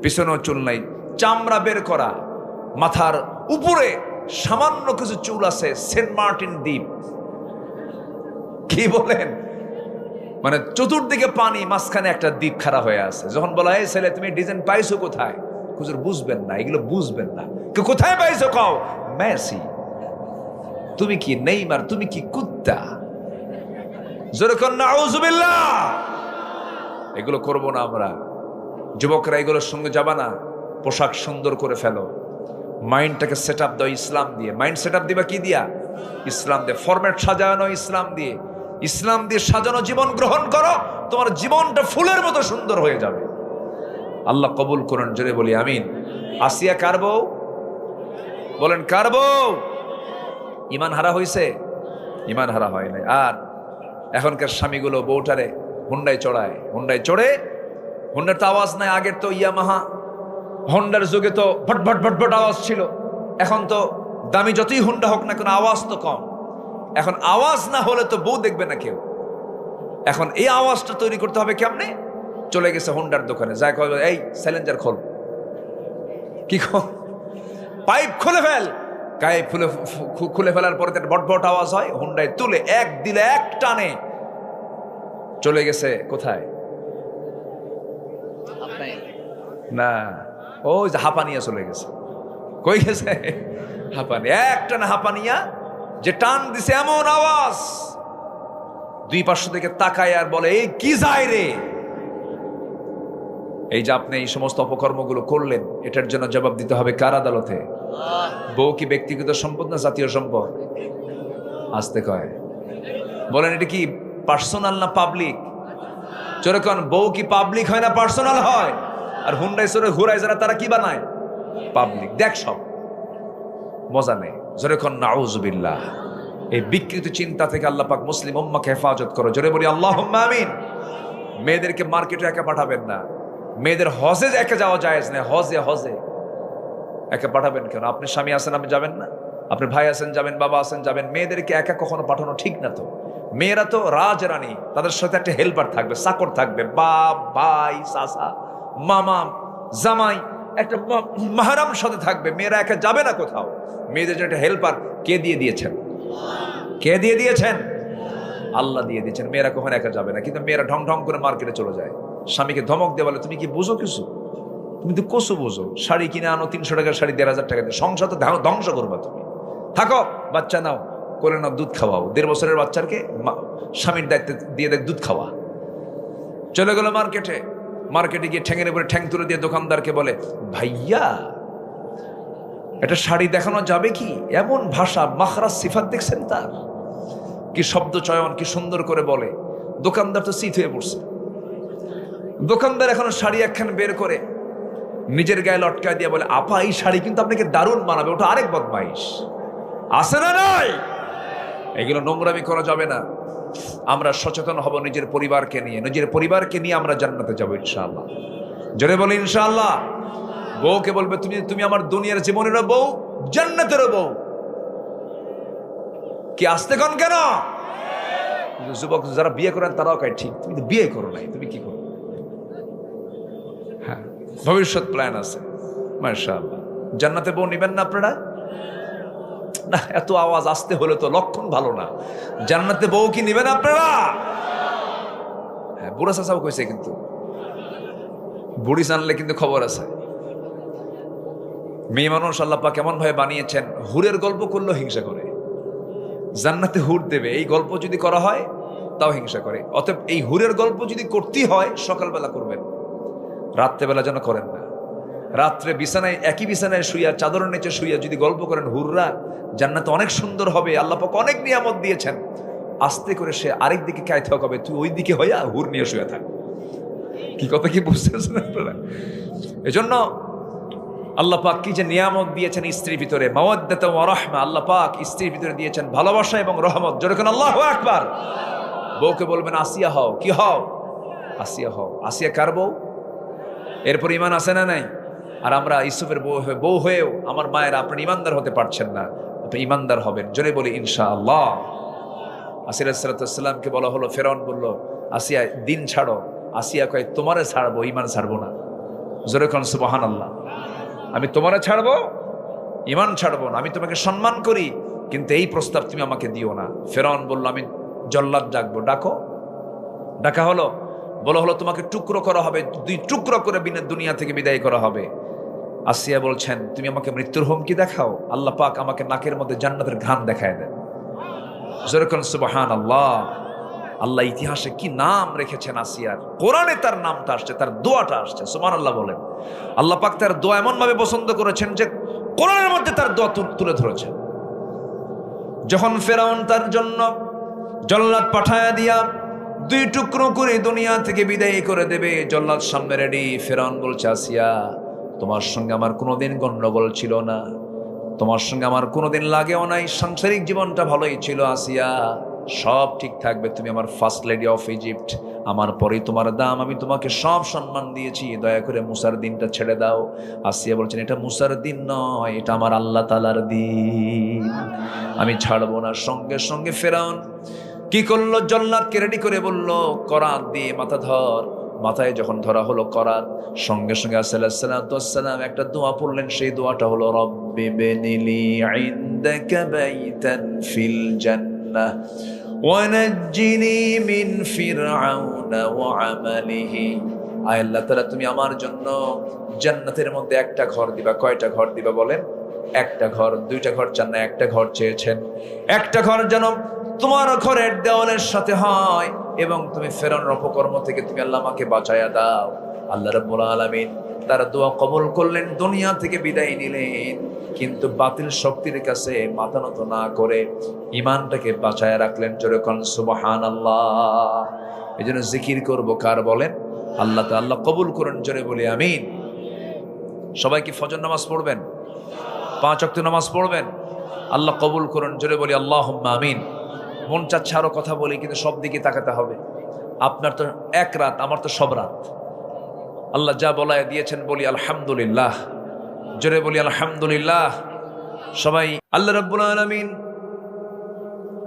পিছনেও চুল নাই, চামড়া বের করা। মাথার উপরে সামান্য কিছু চুল আছে, সেন্ট মার্টিন দ্বীপ। কি বলেন? মানে চতুর্দিকে পানি, মাঝখানে একটা দ্বীপ খাড়া হয়ে আছে। যখন বলা হয় ছেলে তুমি ডিজাইন পাইছো কোথায়, হুজুর বুঝবেন না, এগুলো বুঝবেন না। কোথায় পাইছো? কও মেসি। তুমি কি নেইমার? তুমি কি কুত্তা? জোরে কর না আউযুবিল্লাহ। এগুলো করব না আমরা। যুবকরা এগুলোর সঙ্গে যাবা না। পোশাক সুন্দর করে ফেলো, মাইন্ডটাকে সেট আপ দাও ইসলাম দিয়ে। মাইন্ড সেট আপ দিবা কি দিয়া? ইসলাম দিয়ে। ফরম্যাট সাজানো ইসলাম দিয়ে। ইসলাম দিয়ে সাজানো জীবন গ্রহণ করো, তোমার জীবনটা ফুলের মতো সুন্দর হয়ে যাবে। আল্লাহ কবুল করুন, জোরে বলি আমিন। আসিয়া কার বউ? বলেন কার বউ? ইমান হারা হয়েছে? ইমান হারা হয় নাই। আর এখনকার স্বামীগুলো বউটারে হুন্ডায় চড়ায়, হুন্ডায় চড়ে হোন্ডার তো আওয়াজ নাই। আগের তো ইয়ামাহা হোন্ডার যুগে তো ভট ভট ভট ভট আওয়াজ ছিল। এখন তো দামি যতই হোন্ডা হোক না কেন আওয়াজ তো কম। এখন আওয়াজ না হলে তো বউ দেখবে না কেউ। এখন এই আওয়াজটা তৈরি করতে হবে কেমনে? চলে গেছে হোন্ডার দোকানে, যাই কয় এই সাইলেন্সার খোল, কি পাইপ খুলে ফেল। পাইপ খুলে ফেলার পরে বট বট আওয়াজ হয়, হোন্ডায় তুলে এক দিলে এক টানে চলে গেছে কোথায়? না, ও হাঁপানিয়া চলে গেছে। কই গেছে? হাঁপানিয়া। এক টানে হাঁপানিয়া, যে টান দিছে এমন আওয়াজ, দুই পার্শ্ব থেকে তাকায় আর বলে এই কি যায় রে। এই যে আপনি এই সমস্ত অপকর্মগুলো করলেন, এটার জন্য জবাব দিতে হবে কার আদালতে? বউ কি ব্যক্তিগত সম্পদ না জাতীয় সম্পদ? আসতে কয় বলেন, এটা কি পার্সোনাল না পাবলিক? যেরকম বউ কি পাবলিক হয় না পার্সোনাল হয়? আর হুন্ডাই চড়ে ঘুরায় যারা, তারা কি বানায়? পাবলিক। দেখ সব মজা নেই। যেরকম নাউজুবিল্লাহ, এই বিকৃত চিন্তা থেকে আল্লাহ পাক মুসলিম উম্মাকে হেফাজত করো। জোরে বলি আল্লাহুম্মা আমিন। মেয়েদেরকে মার্কেটে একা পাঠাবেন না। মেয়েদের হজে একা যাওয়া জায়েজ না। হজে একা পাঠাবেন কেন? আপনি স্বামী আছেন, আপনি যাবেন না? আপনি ভাই আছেন যাবেন, বাবা আছেন যাবেন। মেয়েদেরকে একা কখনো পাঠানো ঠিক না। তো মেয়েরা তো রাজরানী, তাদের সাথে একটা হেল্পার থাকবে, চাকর থাকবে, বাপ, ভাই, চাচা, মামা, জামাই, একটা মাহরাম সাথে থাকবে। মেয়েরা একা যাবে না কোথাও। মেয়েদের যে একটা হেল্পার কে দিয়ে দিয়েছেন? কে দিয়ে দিয়েছেন? আল্লাহ দিয়ে দিয়েছেন। মেয়েরা কখনো একা যাবে না। কিন্তু মেয়েরা ঢং ঢং করে মার্কেটে চলে যায়, স্বামীকে ধমক দিয়ে বলে তুমি কি বুঝো কিছু? তুমি তো কসু বোঝো, শাড়ি কিনে আনো 300 টাকার শাড়ি 1500 টাকা দিয়ে, সংসার তো ধ্বংস করবা তুমি। থাকো, বাচ্চা নাও, করে নাও, দুধ খাওয়াও। 1.5 বছরের বাচ্চাকে স্বামীর দায়িত্ব দিয়ে দেখ দুধ খাওয়া। চলে গেল মার্কেটে গিয়ে ঠ্যাঙের উপরে ঠ্যাং তুলে দিয়ে দোকানদারকে বলে ভাইয়া এটা শাড়ি দেখানো যাবে কি? এমন ভাষা, মাখরাজ, সিফাত দেখছেন তার? কি শব্দ চয়ন, কি সুন্দর করে বলে। দোকানদার তো চিত হয়ে পড়ছে। দোকানদার এখন শাড়ি একখান বের করে নিজের গায়ে লটকায় দিয়ে বলে আপা এই শাড়ি কিন্তু আপনাকে দারুণ মানাবে। ওটা আরেক বদমাইশ। আছে না নাই? এগুলো নোংরামি করা যাবে না। আমরা সচেতন হব নিজের পরিবারকে নিয়ে। নিজের পরিবারকে নিয়ে আমরা জান্নাতে যাবো ইনশাআল্লাহ। জোরে বলি ইনশাআল্লাহ। বউকে বলবে তুমি আমার দুনিয়ার জীবনেরও বউ, জান্নাতেরও বউ। কি আসতে কোন কেন? যুবক যারা বিয়ে করেন তারাও কয় ঠিক, তুমি তো বিয়ে করো নাই, তুমি কি করো? হ্যাঁ, ভবিষ্যৎ প্ল্যান আছে মাশাআল্লাহ। জান্নাতে বউ নিবেন না আপনারা? না, এত আওয়াজ আসতে হলে তো লক্ষণ ভালো না। জান্নাতে বউ কি নিবেন আপনারা? হ্যাঁ, বুড়া চাচাও কইছে, কিন্তু বুড়ি জানলে কিন্তু খবর আছে। মেয়ে মানুষ আল্লাহ পাক কেমন ভাবে বানিয়েছেন, হুরের গল্প করলেও হিংসা করে। জান্নাতে হুর দেবে এই গল্প যদি করা হয় তাও হিংসা করে। অতএব এই হুরের গল্প যদি করতেই হয় সকালবেলা করবেন, রাত্রেবেলা যেন করেন না। রাত্রে বিছানায়, একই বিছানায় শুইয়া, চাদরের নিচে শুইয়া যদি গল্প করেন হুররা জান্নাতে অনেক সুন্দর হবে, আল্লাহ পাক অনেক নিয়ামত দিয়েছেন, আস্তে করে সে আরেক দিকে কায়তে হবে, তুই ওই দিকে হইয়া হুর নিয়ে শুয়ে থাক। কি কথা কি বুঝতেছেন আপনারা? এজন্য আল্লাহ পাক কি যে নিয়ামত দিয়েছেন স্ত্রীর ভিতরে, মাওয়াদ্দাত ওয়া রাহমা। আল্লাহ পাক স্ত্রীর ভিতরে দিয়েছেন ভালোবাসা এবং রহমত। যখন আল্লাহু আকবার। বউকে বলবেন আসিয়া হও। কি হও? আসিয়া হও। আসিয়া কার বউ? এরপর ইমান আছে না নাই? আর আমরা ইউসুফের বউ হয়েও আমার মায়ের আপনি ইমানদার হতে পারছেন না, আপনি ইমানদার হবেন। জোরে বলি ইনশাআল্লাহ। আসিয়া আলাইহিস সালামকে বলা হলো, ফেরাউন বলল আসিয়া দিন ছাড়ো। আসিয়া কয় তোমারে ছাড়বো, ইমান ছাড়বো না। জোরে কোন সুবহানাল্লাহ। আমি তোমারে ছাড়বো, ইমান ছাড়বো না। আমি তোমাকে সম্মান করি, কিন্তু এই প্রস্তাব তুমি আমাকে দিও না। ফেরাউন বলল আমি জল্লাদ ডাকবো। ডাকো। ডাকা হলো, বলা হলো তোমাকে টুকরো করা হবে, 2 টুকরো করে দুনিয়া থেকে বিদায় করা হবে। আসিয়া বলছেন তুমি আমাকে মৃত্যুর হুমকি দেখাও, আল্লাহ পাক আমাকে নাকের মধ্যে জান্নাতের ঘ্রাণ দেখায় দেন। যেরকম সুবহানাল্লাহ। আল্লাহ ইতিহাসে কি নাম রেখেছেন আসিয়ার, কোরআনে তার নামটা আসছে, তার দোয়াটা আসছে। সুবহানাল্লাহ বলেন। আল্লাহ পাক তার দোয়া এমন ভাবে পছন্দ করেছেন যে কোরআনের মধ্যে তার দোয়া তুলে ধরেছেন। যখন ফেরাউন তার জন্য জল্লাদ পাঠায়া দিয়া 2 টুকরো করে দুনিয়া থেকে বিদায় করে দেবে, জল্লাদ সামনে রেডি। ফেরাউন বলছে আসিয়া তোমার সঙ্গে আমার কোনোদিন গন্ডগোল ছিল না, তোমার সঙ্গে আমার কোনোদিন লাগেও নাই, সাংসারিক জীবনটা ভালোই ছিল। আসিয়া সব ঠিক থাকবে, তুমি আমার ফার্স্ট লেডি অফ ইজিপ্ট, আমার পরেই তোমার দাম, আমি তোমাকে সব সম্মান দিয়েছি, দয়া করে মুসার দিনটা ছেড়ে দাও। আসিয়া বলছেন, এটা মুসার দিন নয়, এটা আমার আল্লাহ তাআলার দিন, আমি ছাড়বো না। সঙ্গে সঙ্গে ফেরাউন কি করলো, জল্লাদকে রেডি করে বলল, করাত দিয়ে মাথা ধর। মাথায় যখন ধরা হলো করাত, সঙ্গে সঙ্গে আসসালাম একটা দোয়া পড়লেন। সেই দোয়াটা হলো, রব্বি বিনিলি ইনদাকা বাইতান ফিল জান্নাহ ওয়া নাজ্জিনি মিন ফিরআউনা ওয়া আমালিহি। আয় আল্লাহ তাআলা, তুমি আমার জন্য জান্নাতের মধ্যে একটা ঘর দিবা। কয়টা ঘর দিবা বলেন? একটা ঘর। দুইটা ঘর চান না, একটা ঘর চেয়েছেন। একটা ঘর যেন তোমার ঘরের দেওয়ালের সাথে হয়, এবং তুমি ফেরাউনের অপকর্ম থেকে তুমি আল্লাহ আমাকে বাঁচায়া দাও। আল্লাহ রাব্বুল আলামিন তার দোয়া কবুল করলেন, দুনিয়া থেকে বিদায় নিলেন। কিন্তু বাতিল শক্তির কাছে মাথা নত না করে ঈমানটাকে বাঁচায়া রাখলেন। জোরে কোন সুবহানাল্লাহ। এই জন্য জিকির করবো কার বলেন? আল্লাহ। তা আল্লাহ কবুল করেন, জোরে বলি আমিন। সবাই কি ফজর নামাজ পড়বেন? 5 ওয়াক্ত নামাজ পড়বেন? আল্লাহ কবুল করুন, জোরে বলি আল্লাহুম্মা আমিন। মন চাচ্ছে আরো কথা বলি, কিন্তু সব দিকে তাকাতে হবে। আপনার তো এক রাত, আমার তো সব রাত। আল্লাহ যা বলায় দিয়েছেন বলি আলহামদুলিল্লাহ, জোরে বলি আলহামদুলিল্লাহ। সবাই আল্লাহ রাব্বুল আলামিন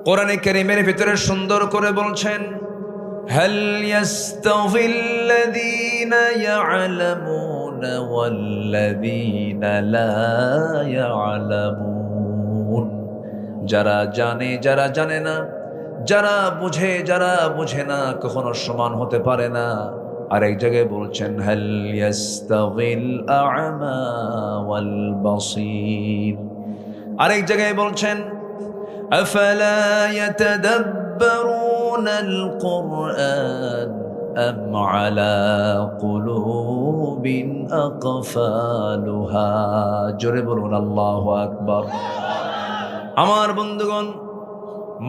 কোরআনে কারীমের ভিতরে সুন্দর করে বলছেন, হাল ইয়াস্তাযিল্লাযীনা ইয়া'লামুনা ওয়াল্লাযীনা লা ইয়া'লামুন। যারা জানে, যারা জানে না, যারা বুঝে, যারা বুঝে না, কখনো সমান হতে পারে না। আর এক জায়গায় বলছেন, হাল ইয়াস্তাযিল আ'মা ওয়াল বাসীর। আরেক জায়গায় বলছেন, আফালা ইয়াতাদাব্বারুনাল কুরআন আম আলা কুলুবিন আকফালুহা। জোরে বলুন আল্লাহু আকবার। আমার বন্ধুগণ,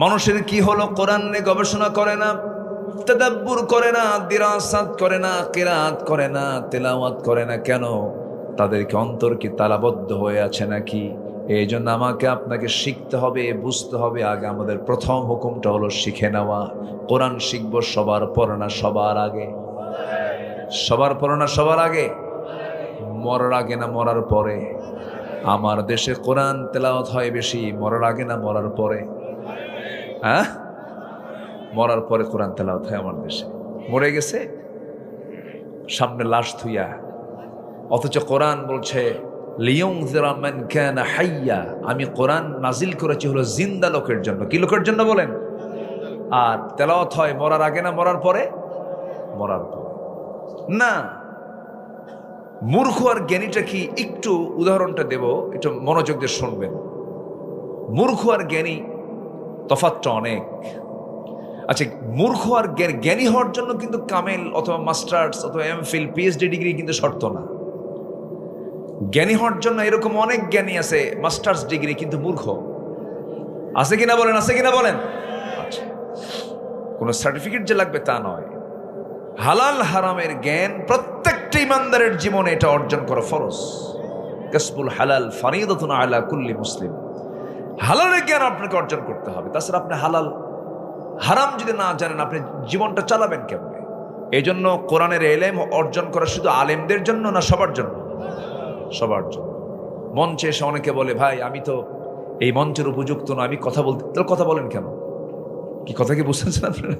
মানুষের কি হলো, কোরআন নিয়ে গবেষণা করে না, তাদাব্বুর করে না, দিরাসাত করে না, কিরাত করে না, তেলাওয়াত করে না। কেন? তাদেরকে অন্তর কি তালাবদ্ধ হয়ে আছে নাকি? এই জন্য আমাকে আপনাকে শিখতে হবে, বুঝতে হবে। আগে আমাদের প্রথম হুকুমটা হলো শিখে নেওয়া। কোরআন শিখবো সবার পরে না সবার আগে? সবার পরে না সবার আগে? মরার আগে না মরার পরে? আমার দেশে কোরআন তেলাওয়াত হয় বেশি মরার আগে না মরার পরে? হ্যাঁ, মরার পরে কোরআন তেলাওয়াত হয় আমার দেশে। মরে গেছে, সামনে লাশ থুইয়া, অথচ কোরআন বলছে লিয়ুনযিরা মান কানা হাইয়া। আমি কোরআন নাজিল করেছি হলো জিন্দা লোকের জন্য। কি লোকের জন্য বলেন? আর তেলাওয়াত হয় মরার আগে না মরার পরে? মরার পরে না। মূর্খ আর জ্ঞানীটা কি, একটু উদাহরণটা দেব, একটু মনোযোগ দিয়ে শুনবেন। মূর্খ আর জ্ঞানী তফাৎটা অনেক। আচ্ছা, মূর্খ আর জ্ঞানী হওয়ার জন্য কিন্তু কামেল অথবা মাস্টার্স অথবা এমফিল পিএইচডি ডিগ্রি কিন্তু শর্ত না। জ্ঞানী হওয়ার জন্য এরকম অনেক জ্ঞানী আছে, মাস্টার্স ডিগ্রি, কিন্তু মূর্খ আছে কিনা বলেন? আছে কিনা বলেন? আচ্ছা, কোনো সার্টিফিকেট যে লাগবে তা নয়। হালাল হারামের জ্ঞান প্রত্যেকটা ইমানদারের জীবনে এটা অর্জন করা ফরজ। কাসবুল হালাল ফারিদাতুন আলা কুল্লি মুসলিম। হালালের জ্ঞান আপনাকে অর্জন করতে হবে। তাছাড়া আপনি হালাল হারাম যদি না জানেন, আপনি জীবনটা চালাবেন কেমনে? এই জন্য কোরআনের ইলম অর্জন করা শুধু আলেমদের জন্য না, সবার জন্য? সবার জন্য। মঞ্চে এসে অনেকে বলে, ভাই আমি তো এই মঞ্চের উপযুক্ত না, আমি কথা বলতে। তাহলে কথা বলেন কেন? কি কথা কি বুঝতেছেন আপনারা?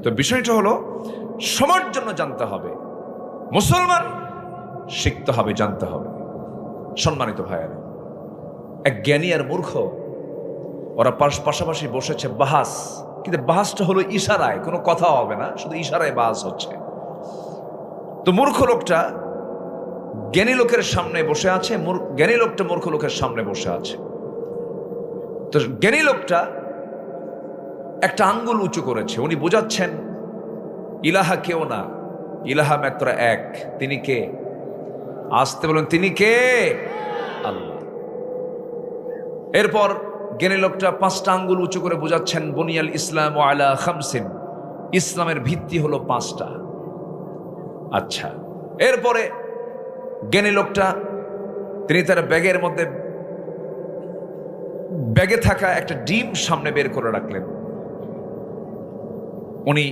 তো বিষয়টা হলো সবার জন্য জানতে হবে। মুসলমান শিখতে হবে, জানতে হবে। সম্মানিত ভাইয়েরা, এক জ্ঞানী আর মূর্খ ওরা পাশাপাশি বসেছে, বাহাস। কিন্তু বাহাসটা হলো ইশারায়, কোনো কথা হবে না, শুধু ইশারায় বাহাস হচ্ছে। তো মূর্খ লোকটা জ্ঞানী লোকের সামনে বসে আছে, জ্ঞানী লোকটা মূর্খ লোকের সামনে বসে আছে। তো জ্ঞানী লোকটা একটা আঙ্গুল উঁচু করেছে, উনি বোঝাচ্ছেন ইলাহা কেউ না, ইলাহা মাত্র এক। তিনি কে? আসতে বলেন, তিনি কে? আল্লাহ। এরপর জ্ঞানী লোকটা 5টা আঙ্গুল উঁচু করে বোঝাচ্ছেন বুনিয়াল ইসলাম আলা খামসিন। ইসলামের ভিত্তি হলো 5টা। আচ্ছা, এরপরে জ্ঞানী লোকটা তিনি তার ব্যাগে থাকা একটা ডিম সামনে বের করে রাখলেন। উনি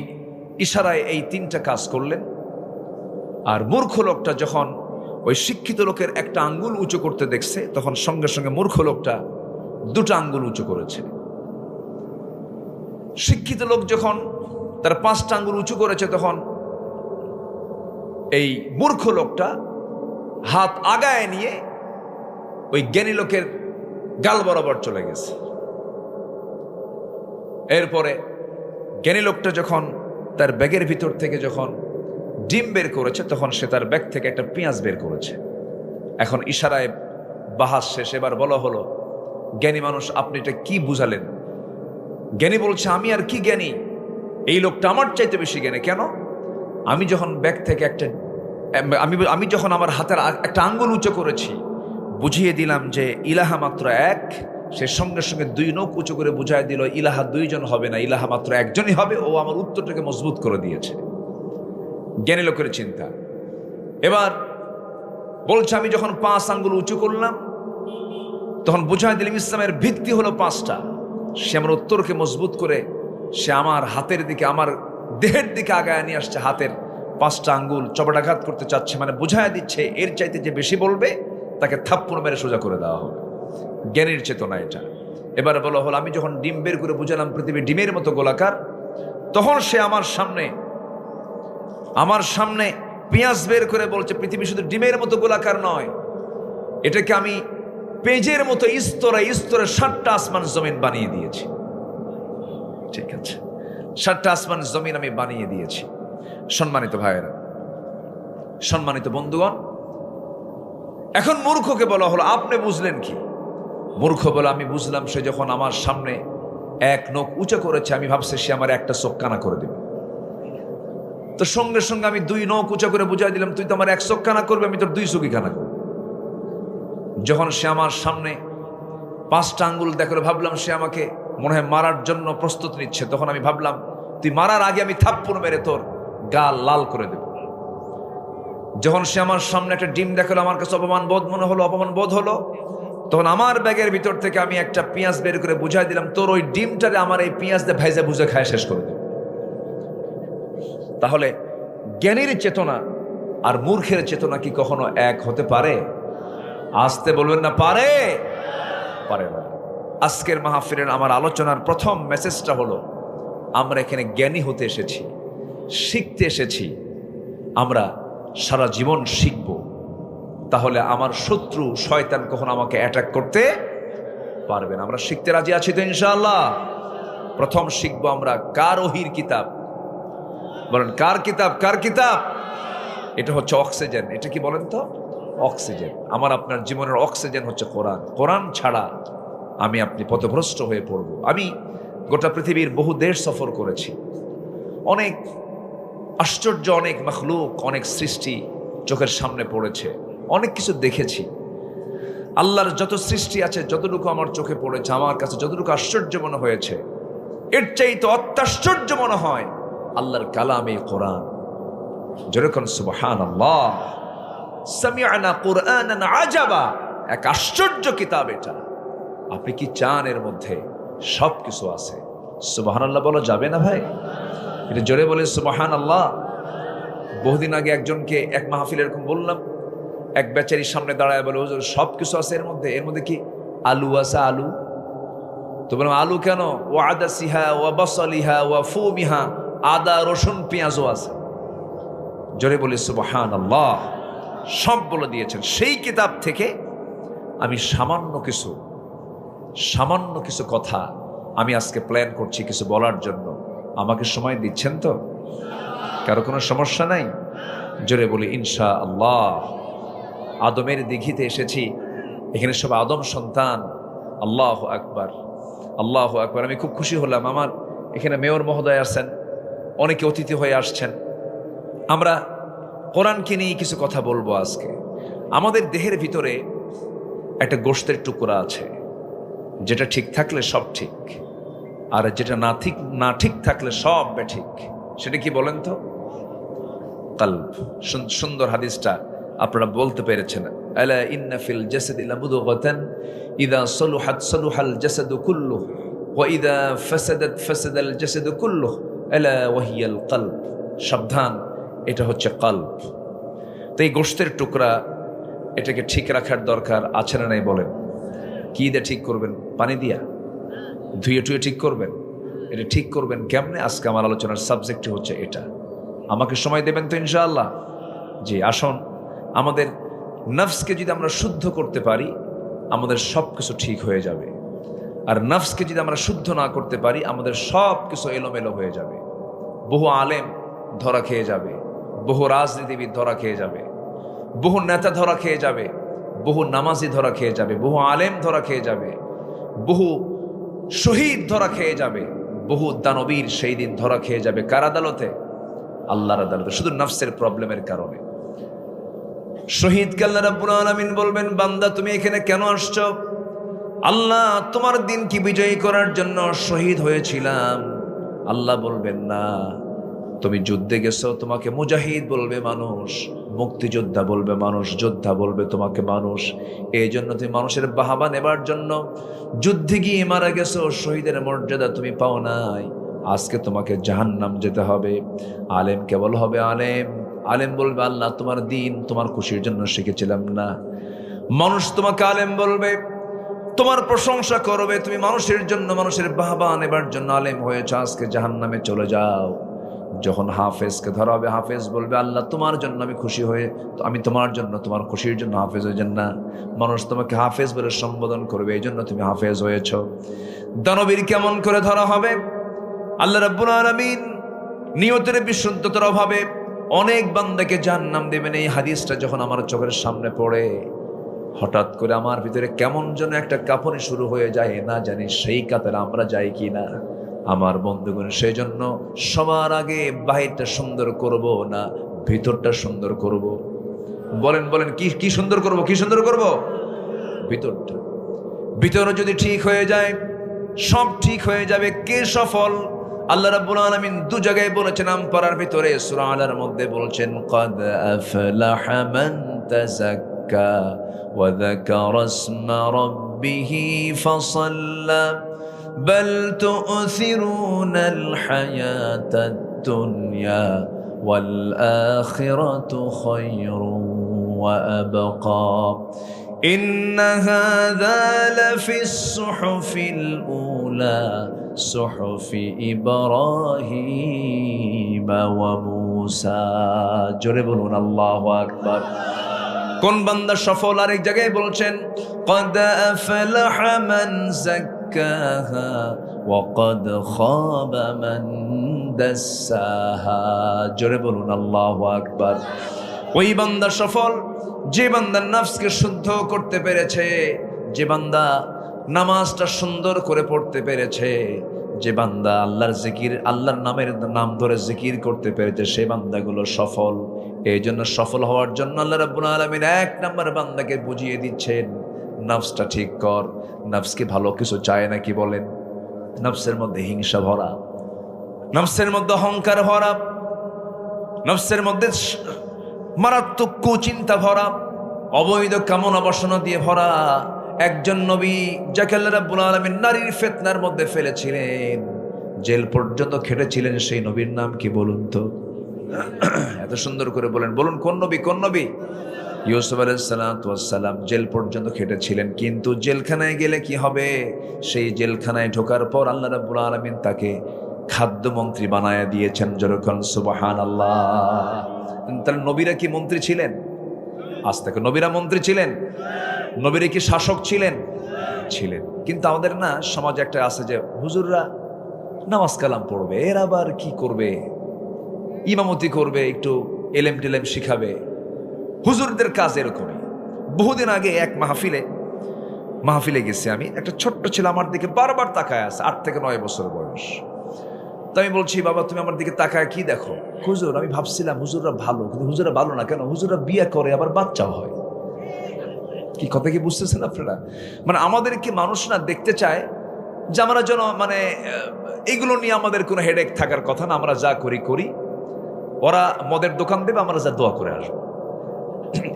ইশারায় এই 3টা কাজ করলেন। আর মূর্খ লোকটা যখন ওই শিক্ষিত লোকের একটা আঙ্গুল উঁচু করতে দেখছে, তখন সঙ্গে সঙ্গে মূর্খ লোকটা 2টা আঙ্গুল উঁচু করেছে। শিক্ষিত লোক যখন তার 5টা আঙ্গুল উঁচু করেছে, তখন এই মূর্খ লোকটা হাত আগায় নিয়ে ওই জ্ঞানী লোকের গাল বরাবর চলে গেছে। এরপরে জ্ঞানী লোকটা যখন তার ব্যাগের ভিতর থেকে যখন ডিম বের করেছে, তখন সে তার ব্যাগ থেকে একটা পেঁয়াজ বের করেছে। এখন ইশারায় বাহাস শেষ, এবার বলা হলো, জ্ঞানী মানুষ আপনি এটা কি বুঝালেন? জ্ঞানী বলছে, আমি আর কি জ্ঞানী, এই লোকটা আমার চাইতে বেশি জ্ঞানী। কেন? আমি যখন ব্যাগ থেকে আমি যখন আমার হাতের একটা আঙ্গুল উঁচু করেছি, বুঝিয়ে দিলাম যে ইলাহা মাত্র এক, সে সঙ্গে সঙ্গে 2 নখ উঁচু করে বুঝাই দিল ইলাহা 2 জন হবে না, ইলাহা মাত্র একজনই হবে। ও আমার উত্তরটাকে মজবুত করে দিয়েছে। জ্ঞানী লোকের চিন্তা। এবার বলছে, আমি যখন 5 আঙ্গুল উঁচু করলাম, তখন বুঝাই দিলাম ইসলামের ভিত্তি হলো 5টা। সে আমার উত্তরকে মজবুত করে সে আমার হাতের দিকে, আমার দেহের দিকে আগায় নিয়ে আসছে। হাতের 5টা আঙ্গুল চপটাঘাত করতে চাচ্ছে, মানে বুঝাই দিচ্ছে এর চাইতে যে বেশি বলবে তাকে থাপ্পড় মেরে সোজা করে দেওয়া হবে। জ্ঞানীর চেতনা এটা। এবার বলা হলো, আমি যখন ডিম বের করে বুঝালাম পৃথিবী ডিমের মতো গোলাকার, তখন সে আমার সামনে পেঁয়াজ বের করে বলছে পৃথিবী শুধু ডিমের মতো গোলাকার নয়, এটাকে আমি পেঁজের মতো স্তরে স্তরে 7টা আসমান জমিন বানিয়ে দিয়েছি। ঠিক আছে, 7টা আসমান জমিন আমি বানিয়ে দিয়েছি। সম্মানিত ভাইয়েরা, সম্মানিত বন্ধুগণ, এখন মূর্খকে বলা হলো, আপনি বুঝলেন কি? মূর্খ বলে, আমি বুঝলাম সে যখন আমার সামনে 1 নখ উঁচু করেছে, আমি ভাবছি সে আমার একটা চোখ কানা করে দেবে। তো সঙ্গে সঙ্গে আমি 2 নখ উঁচু করে বুঝাই দিলাম, তুই তো আমার 1 চোখ কানা করবে, আমি তোর 2 চোখই কানা করব। যখন সে আমার সামনে 5টা আঙ্গুল দেখলো, ভাবলাম সে আমাকে মনে হয় মারার জন্য প্রস্তুত নিচ্ছে। তখন আমি ভাবলাম, তুই মারার আগে আমি থাপ্পড় মেরে তোর গাল লাল করে দেব। যখন সে আমার সামনে একটা ডিম দেখলো, আমার কাছে অপমান বোধ হলো, তখন আমার ব্যাগের ভিতর থেকে আমি একটা পেঁয়াজ বের করে বুঝাই দিলাম, তোর ওই ডিমটারে আমার এই পেঁয়াজ দিয়ে ভাইজা বুঝে খায় শেষ করে দেব। তাহলে জ্ঞানীর চেতনা আর মূর্খের চেতনা কি কখনো এক হতে পারে? আসতে বলবেন না, পারে? পারে না। আজকের মাহফিলের আমার আলোচনার প্রথম মেসেজটা হলো, আমরা এখানে জ্ঞানী হতে এসেছি, শিখতে এসেছি। আমরা সারা জীবন শিখব। তাহলে আমার শত্রু শয়তান কখনো আমাকে অ্যাটাক করতে পারবে না। আমরা শিখতে রাজি আছি তো ইনশাআল্লাহ? প্রথম শিখবো আমরা কার ওহীর কিতাব। বলেন, কার কিতাব? কার কিতাব? এটা হচ্ছে অক্সিজেন। এটা কি বলেন তো? অক্সিজেন। আমার আপনার জীবনের অক্সিজেন হচ্ছে কোরআন। কোরআন ছাড়া আমি আপনি পথভ্রষ্ট হয়ে পড়ব। আমি গোটা পৃথিবীর বহু দেশ সফর করেছি। অনেক আশ্চর্য, অনেক মখলুক, অনেক সৃষ্টি চোখের সামনে পড়েছে। অনেক কিছু দেখেছি। আল্লাহর যত সৃষ্টি আছে, যতটুকু আমার চোখে পড়েছে, আমার কাছে যতটুকু আশ্চর্য মনে হয়েছে, এর চাইতে অত্যাশ্চর্য মনে হয় আল্লাহর কালামে কোরআন। যেরকম সুবহানাল্লাহ, সামি'না কুরআনান আজাবা, এক আশ্চর্য কিতাব এটা। আপনি কি চান এর মধ্যে সব কিছু আছে? সুবহানাল্লাহ বলা যাবে না ভাই? এটা জোরে বলে সুবহানাল্লাহ। বহুদিন আগে একজনকে এক মাহফিল এরকম বললাম, এক বেচারির সামনে দাঁড়ায় বলে, হুজুর সব কিছু আছে এর মধ্যে, এর মধ্যে কি আলু আছে? আলু? তো বললাম, আলু কেন? ও আদাসিহা ওয়া বাসালিহা ওয়া ফুমিহা, আদা রসুন পেঁয়াজও আছে। জোরে বলি সুবহানাল্লাহ। সব বলে দিয়েছেন। সেই কিতাব থেকে আমি সামান্য কিছু কথা আমি আজকে প্ল্যান করছি কিছু বলার জন্য। আমাকে সময় দিচ্ছেন তো? কারো কোনো সমস্যা নাই? জোরে বলি ইনশাআল্লাহ। আদমের দিঘিতে এসেছি, এখানে সব আদম সন্তান। আল্লাহু আকবার, আল্লাহু আকবার। আমি খুব খুশি হলাম, আমার এখানে মেয়র মহোদয় আছেন, অনেকে অতিথি হয়ে আসছেন। আমরা কোরআনকে নিয়ে কিছু কথা বলবো আজকে। আমাদের দেহের ভিতরে একটা গোশতের টুকরা আছে, যেটা ঠিক থাকলে সব ঠিক, আর যেটা না ঠিক থাকলে সব বেঠিক। সেটা কি বলেন তো? কলব। সুন্দর হাদিসটা আপনারা বলতে পেরেছেন। আলা ইন্না ফিল জাসাদি লামুদগাতান ইযা সালুহাত সালুহাল জাসাদু কুল্লুহু ওয়া ইযা ফাসাদাত ফাসাদাল জাসাদু কুল্লুহু আলা ওয়া হিয়াল কলব। সাবধান, এটা হচ্ছে কলব। তো এই গোশতের টুকরা, এটাকে ঠিক রাখার দরকার আছে না নাই বলেন? কি দিয়ে ঠিক করবেন? পানি দিয়া ধুয়ে টুয়ে ঠিক করবেন? এটা ঠিক করবেন কেমনে? আজকে আমার আলোচনার সাবজেক্টই হচ্ছে এটা। আমাকে সময় দেবেন তো ইনশাআল্লাহ? জি, আসুন। আমাদের নফসকে যদি আমরা শুদ্ধ করতে পারি, আমাদের সব কিছু ঠিক হয়ে যাবে। আর নফসকে যদি আমরা শুদ্ধ না করতে পারি, আমাদের সব কিছু এলোমেলো হয়ে যাবে। বহু আলেম ধরা খেয়ে যাবে, বহু রাজনীতিবিদ ধরা খেয়ে যাবে, বহু নেতা ধরা খেয়ে যাবে, বহু নামাজি ধরা খেয়ে যাবে, বহু আলেম ধরা খেয়ে যাবে, বহু শহীদ ধরা খেয়ে যাবে, বহু দানবীর সেই দিন ধরা খেয়ে যাবে। কার আদালতে? আল্লাহর আদালতে, শুধু নফসের প্রবলেমের কারণে। শহীদকে আল্লাহ রাব্বুল আলামিন বলবেন, বান্দা তুমি এখানে কেন আসছো? আল্লাহ, তোমার দিন কি বিজয়ী করার জন্য শহীদ হয়েছিলাম। আল্লাহ বলবেন, না, তুমি যুদ্ধে গেছো, তোমাকে মুজাহিদ বলবে মানুষ, মুক্তিযোদ্ধা বলবে মানুষ, যোদ্ধা বলবে তোমাকে মানুষ। এই জন্য তুমি মানুষের বাহাবা নেবার জন্য যুদ্ধে গিয়ে মারা গেছো, শহীদের মর্যাদা তুমি পাও নাই। আজকে তোমাকে জাহান্নাম যেতে হবে। আলেম কেবল হবে আলেম, আলেম বলবে, আল্লাহ তোমার দিন তোমার খুশির জন্য শিখেছিলাম না। মানুষ তোমাকে আলেম বলবে, তোমার প্রশংসা করবে, তুমি মানুষের জন্য, মানুষের বাহবা নেবার জন্য আলেম হয়েছ, আজকে জাহান্নামে চলে যাও। যখন হাফেজকে ধরা হবে, হাফেজ বলবে, আল্লাহ তোমার জন্য আমি খুশি হয়ে, আমি তোমার জন্য, তোমার খুশির জন্য হাফেজ হয়েছেন না। মানুষ তোমাকে হাফেজ বলে সম্বোধন করবে, এই জন্য তুমি হাফেজ হয়েছ। দানবীর কেমন করে ধরা হবে? আল্লাহ রাব্বুল আলামিন নিয়তের বিশুদ্ধতার অভাবে অনেক বান্দাকে জাহান্নাম দেবেন। এই হাদিসটা যখন আমার চোখের সামনে পড়ে, হঠাৎ করে আমার ভিতরে কেমন যেন একটা কাঁপুনি শুরু হয়ে যায়, না জানি সেই কাতারে আমরা যাই কি না। আমার বন্ধুগণ, সেই জন্য সবার আগে বাহিরটা সুন্দর করব না ভিতরটা সুন্দর করব? বলেন বলেন, কি সুন্দর করব? কি সুন্দর করব? ভিতরটা। ভিতরে যদি ঠিক হয়ে যায়, সব ঠিক হয়ে যাবে। কে সফল? আল্লাহ রাব্বুল আলামিন দু জায়গায় বলেছেন, আমপারার ভিতরে সূরা আলার মধ্যে বলছেন, ক্বাদ আফলাহা মান তাযাক্কা ওয়া যাকারা ইসমা রাব্বিহি ফাসাল্লা বাল তু'থিরুনাল হায়াতাদ দুনিয়া ওয়াল আখিরাতু খায়রুন ওয়া আবকা إن هذا لفي الصحف الأولى صحف إبراهيم وموسى জোরে বলুন আল্লাহু আকবার। কোন বান্দা সফল? আরেক জায়গায় বলছেন, قد أفلح من زكاها وقد خاب من دساها জোরে বলুন আল্লাহু আকবার। ওই বান্দা সফল যে বান্দা নফসকে শুদ্ধ করতে পেরেছে, যে বান্দা নামাজটা সুন্দর করে পড়তে পেরেছে, যে বান্দা আল্লাহর জিকির, আল্লাহর নাম ধরে জিকির করতে পেরেছে, সেই বান্দাগুলো সফল। এই জন্য সফল হওয়ার জন্য আল্লাহ রাব্বুল আলামিন এক নাম্বার বান্দাকে বুঝিয়ে দিচ্ছেন, নফসটা ঠিক কর। নফসকে ভালো কিছু চায় না, কি বলেন? নফসের মধ্যে হিংসা ভরা, নফসের মধ্যে অহংকার ভরা, নফসের মধ্যে মারাত্মক কুচিন্তা ভরা, অবৈধ কামনা বাসনা দিয়ে ভরা। একজন নবী যাকে আল্লাহ রাব্বুল আলামিন নারীর ফিতনার মধ্যে ফেলেছিলেন, জেল পর্যন্ত খেটেছিলেন, সেই নবীর নাম কি বলুন তো? এত সুন্দর করে বলেন, বলুন কোন নবী? কোন নবী? ইউসুফ আলাইহিস সালাম জেল পর্যন্ত খেটেছিলেন। কিন্তু জেলখানায় গেলে কি হবে? সেই জেলখানায় ঢোকার পর আল্লাহ রাব্বুল আলামিন তাকে খাদ্যমন্ত্রী বানায়া দিয়েছেন। যেরকম সুবহানাল্লাহ। তাহলে নবীরা কি মন্ত্রী ছিলেন? আজ থেকে নবীরা মন্ত্রী ছিলেন? নবীরা কি শাসক ছিলেন? ছিলেন। কিন্তু আমাদের না সমাজে একটা আছে যে হুজুররা নামাজ কালাম পড়বে, এর আবার কি করবে? ইমামতি করবে, একটু এলেম টেলেম শিখাবে। হুজুরদের কাজ এরকমই। বহুদিন আগে এক মাহফিলে গেছি আমি, একটা ছোট্ট ছেলে আমার দিকে বারবার তাকায় আছে, 8 থেকে 9 বছর বয়স। তো আমি বলছি, বাবা তুমি আমার দিকে তাকায় কি দেখো? হুজুর, আমি ভাবছিলাম হুজুররা ভালো, কিন্তু হুজুররা ভালো না কেন? হুজুররা বিয়ে করে আবার বাচ্চাও হয়। কি কথা কি বুঝতেছেন আপনারা? মানে আমাদেরকে মানুষ না দেখতে চায় যে আমরা যেন মানে এগুলো নিয়ে আমাদের কোনো হেডেক থাকার কথা না, আমরা যা করি। ওরা মদের দোকান দেবে, আমরা যা দোয়া করে আসবো,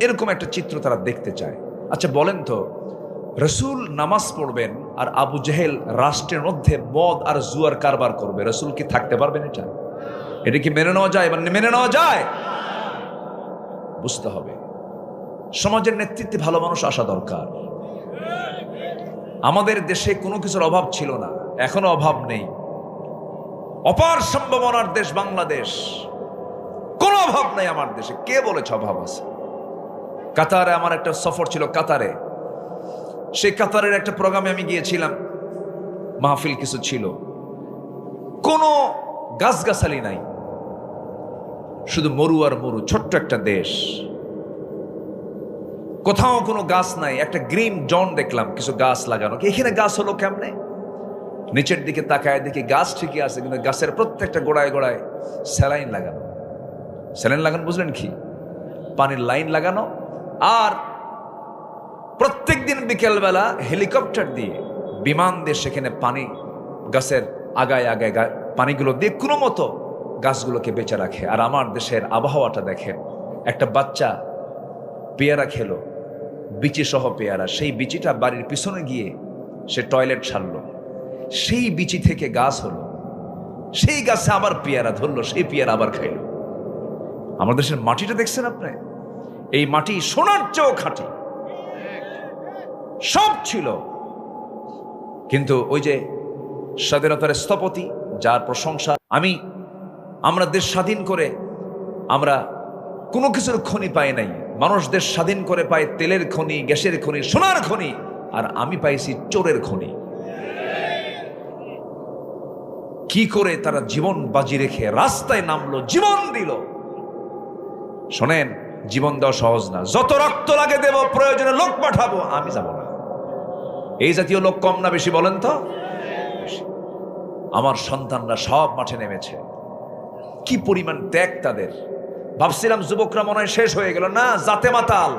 এরকম একটা চিত্র তারা দেখতে চায়। আচ্ছা বলেন তো, রসুল নামাজ পড়বেন আর আবু জেহেল রাষ্ট্রের মধ্যে মদ আর জুয়ার কারবার করবে, রসুল কি থাকতে পারবেন? এটা এটা কি মেনে নেওয়া যায়? মানে মেনে নেওয়া যায়? বুঝতে হবে সমাজের নেতৃত্বে ভালো মানুষ আসা দরকার। আমাদের দেশে কোনো কিছুর অভাব ছিল না, এখনো অভাব নেই। অপার সম্ভাবনার দেশ বাংলাদেশ, কোনো অভাব নেই আমার দেশে। কে বলেছে অভাব আছে? কাতারে আমার একটা সফর ছিল, কাতারে। সেই কাতারের একটা প্রোগ্রামে আমি গিয়েছিলাম, মাহফিল কিছু ছিল, কোনো গাছগাছালি নাই, শুধু মরু আর মরু। ছোট্ট একটা দেশ, কোথাও কোনো গাছ নাই। একটা গ্রিন জোন দেখলাম, কিছু গাছ লাগানো। এখানে গাছ হলো কেমনে? নিচের দিকে তাকায় দেখি গাছ ঠিকই আছে, কিন্তু গাছের প্রত্যেকটা গোড়ায় গোড়ায় স্যালাইন লাগানো। স্যালাইন লাগানো বুঝলেন কি? পানির লাইন লাগানো। আর প্রত্যেক দিন বিকেলবেলা হেলিকপ্টার দিয়ে, বিমান দিয়ে সেখানে পানি গাছের আগায় আগায় পানিগুলো দিয়ে কোনো মতো গাছগুলোকে বেঁচে রাখে। আর আমার দেশের আবহাওয়াটা দেখেন, একটা বাচ্চা পেয়ারা খেলো, বিচি সহ পেয়ারা, সেই বিচিটা বাড়ির পিছনে গিয়ে সে টয়লেট ছাড়লো, সেই বিচি থেকে গাছ হলো, সেই গাছে আবার পেয়ারা ধরলো, সেই পেয়ারা আবার খাইলো। আমার দেশের মাটিটা দেখছেন আপনি? এই মাটি সোনার চেয়েও খাঁটি, সব ছিল। কিন্তু ওই যে স্বাধীনতার স্থপতি, যার প্রশংসা, আমরা দেশ স্বাধীন করে আমরা কোনো কিছুর খনি পাই নাই। মানুষ দেশ স্বাধীন করে পায় তেলের খনি, গ্যাসের খনি, সোনার খনি, আর আমি পাইছি চোরের খনি। কি করে তারা জীবন বাজি রেখে রাস্তায় নামলো, জীবন দিল। শোনেন, জীবন দেওয়া সহজ না। যত রক্ত লাগে দেব, প্রয়োজনে লোক পাঠাবো, আমি যাব না। এই জাতীয় লোক কম না বেশি বলেন তো? আমার সন্তানরা সব মাঠে নেমেছে, কি পরিমাণ ত্যাগ তাদের। ভাবছিলাম যুবকরা মনে হয় শেষ হয়ে গেল, না, জাতে মাতাল।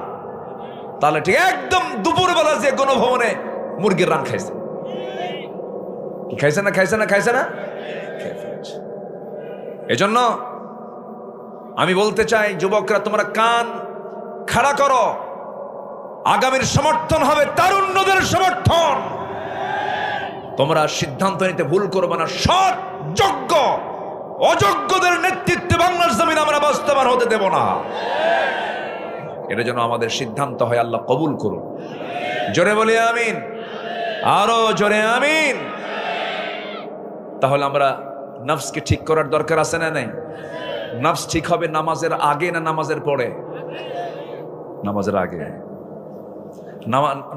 তাহলে ঠিক একদম দুপুরবেলা যে গণভবনে মুরগির রান খাইছে, খাইছে না? খাইছে না? খাইছে না? এজন্য আমি বলতে চাই, যুবকরা তোমরা কান খাড়া করো। আগামীর সমর্থন হবে তারুণ্যদের সমর্থন। তোমরা সিদ্ধান্ত নিতে ভুল করবে না। সৎ, যোগ্য, অযোগ্যদের নেতৃত্বে বাংলার জমিন আমরা বাস্তবায়ন হতে দেব না। এটা যেন আমাদের সিদ্ধান্ত হয়। আল্লাহ কবুল করুন। জোরে বলি আমিন, আরো জোরে আমিন। তাহলে আমরা নফসকে ঠিক করার দরকার আছে না নাই? নফস ঠিক হবে নামাজের আগে না নামাজের পরে? নামাজের আগে।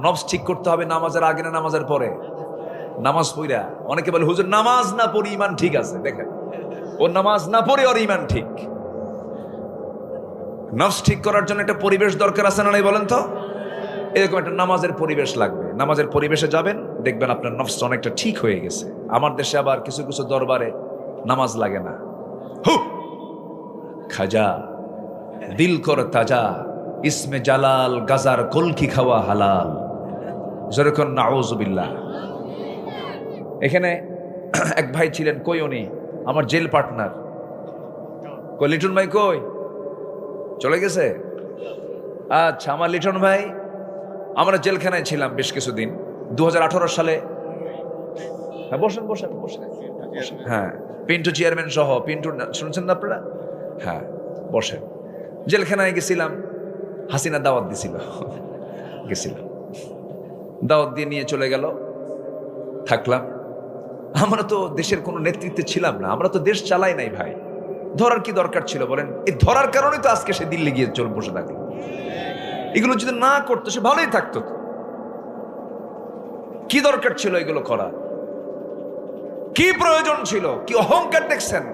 নফস ঠিক করতে হবে নামাজের আগে না নামাজের পরে? নামাজ পড়া। অনেকে বলে হুজুর নামাজ না পড়ি ইমান ঠিক আছে। দেখেন, ও নামাজ না পড়ে ওর ইমান ঠিক। নফস ঠিক করার জন্য একটা পরিবেশ দরকার আছে না নাই বলেন তো? এরকম একটা নামাজের পরিবেশ লাগবে। নামাজের পরিবেশে যাবেন, দেখবেন আপনার নফস অনেকটা ঠিক হয়ে গেছে। আমার দেশে আবার কিছু কিছু দরবারে নামাজ লাগে না। হু খাজা দিল কর তাজা, ইসমে জালাল গাজার কলকি খাওয়া হালাল। যেরকম নাউজুবিল্লাহ। এখানে এক ভাই ছিলেন, কই উনি? আমার জেল পার্টনার। কই লিটন ভাই? কই চলে গেছে? আচ্ছা, আমার লিটন ভাই, আমরা জেলখানায় ছিলাম বেশ কিছুদিন। 2018 সালে। হ্যাঁ, বসেন বসেন বসেন। হ্যাঁ, পিন্টু চেয়ারম্যান সহ। পিন্টু শুনছেন না আপনারা? হ্যাঁ, বসেন। জেলখানায় গেছিলাম, হাসিনা দাওয়াত দিছিল, গেছিলাম, দাওয়াত দিয়ে নিয়ে চলে গেল, থাকলাম। আমরা তো দেশের কোনো নেতৃত্বে ছিলাম না, আমরা তো দেশ চালাই নাই ভাই। ধরার কি দরকার ছিল বলেন? এই ধরার কারণে তো আজকে সে দিল্লি গিয়ে চলে বসে থাকলো। এগুলো যদি না করতো সে ভালোই থাকতো। কি দরকার ছিল এগুলো করা? কি প্রয়োজন ছিল? কি অহংকার দেখছেন?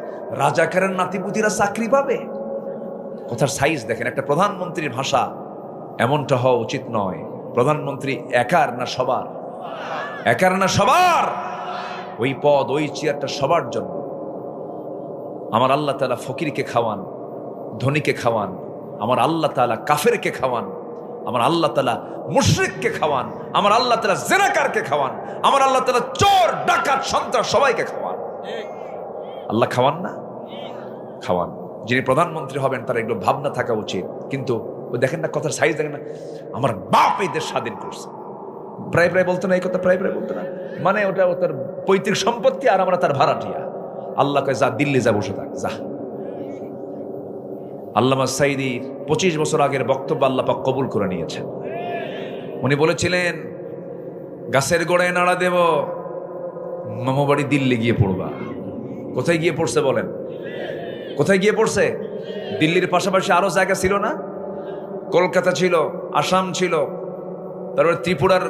রাজাকারের নাতিপুতিরা চাকরি পাবে? কথার সাইজ দেখেন। একটা প্রধানমন্ত্রীর ভাষা এমনটা হওয়া উচিত নয়। প্রধানমন্ত্রী একার না সবার? একার না সবার? ওই পদ, ওই চেয়ারটা সবার জন্য। আমার আল্লাহ তাআলা ফকিরকে খাওয়ান, ধনীকে খাওয়ান। আমার আল্লাহ তাআলা কাফেরকে খাওয়ান। আমার আল্লাহ তাআলা মুশরিককে খাওয়ান। আমার আল্লাহ তাআলা জেনাকারকে খাওয়ান। আমার আল্লাহ তাআলা চোর, ডাকাত, সন্ত্রাস সবাইকে খাওয়ান। আল্লাহ খাওয়ান না? খাওয়ান। যিনি প্রধানমন্ত্রী হবেন তার একটু ভাবনা থাকা উচিত। কিন্তু ওই দেখেন না, কথার সাইজ দেখেন না। আমার বাপ এই দেশ স্বাধীন করছে। প্রায় প্রায় বলতো না এই কথা? প্রায় প্রায় বলতো না? মানে ওটা তার পৈতৃক সম্পত্তি, আর আমরা তার ভাড়াটিয়া। আল্লাহ কয় যা, দিল্লি যা, বসে থাক, যা, আল্লামা সাঈদীর 25 বছর আগের বক্তব্য আল্লাহ পাক কবুল করে নিয়েছেন। উনি বলেছিলেন, গাছের গোড়ায় নাড়া দেব, মামা বাড়ি দিল্লি গিয়ে পড়বা। কোথায় গিয়ে পড়ছে বলেন? কোথায় গিয়ে পড়ছে? দিল্লির পাশাপাশি আরো জায়গা ছিল না? কলকাতা ছিল, আসাম ছিল, তারপরে ত্রিপুরার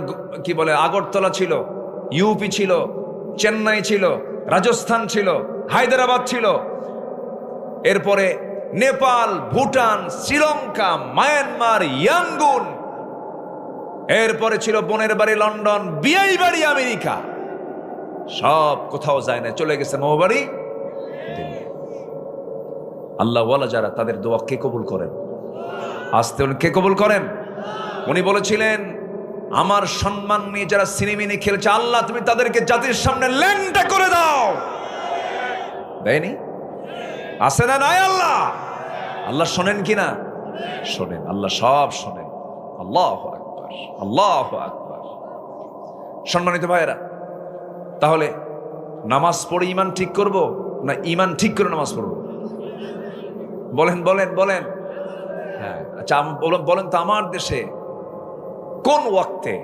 কি বলে আগরতলা ছিল, ইউপি ছিল, চেন্নাই ছিল, রাজস্থান ছিল, হায়দ্রাবাদ ছিল, এরপরে নেপাল, ভুটান, শ্রীলঙ্কা, মায়ানমার, ইয়াঙ্গুন, এরপরে ছিল বোনের বাড়ি লন্ডন, বিয়াই বাড়ি আমেরিকা। সব কোথাও যায় না, চলে গেছে মামা বাড়ি দিল্লি। আল্লাহ ওয়ালা যারা, তাদের দোয়া কে কবুল করেন? আসতে কে কবুল করেন? উনি বলেছিলেন, আমার সম্মান নিয়ে যারা সিনেমিনি খেলছে, আল্লাহ তুমি তাদেরকে জাতির সামনে ল্যাংটা করে দাও। দেয়নি? আছে না নাই? আল্লাহ আল্লাহ শোনেন কিনা? শোনেন, আল্লাহ সব শোনেন। আল্লাহু আকবার, আল্লাহু আকবার। সম্মানিত ভাইয়েরা, তাহলে নামাজ পড়ে ইমান ঠিক করব না ইমান ঠিক করে নামাজ পড়ব? বলেন বলেন বলেন। হ্যাঁ, আচ্ছা বলেন তো, আমার দেশে কোন ওয়াক্তে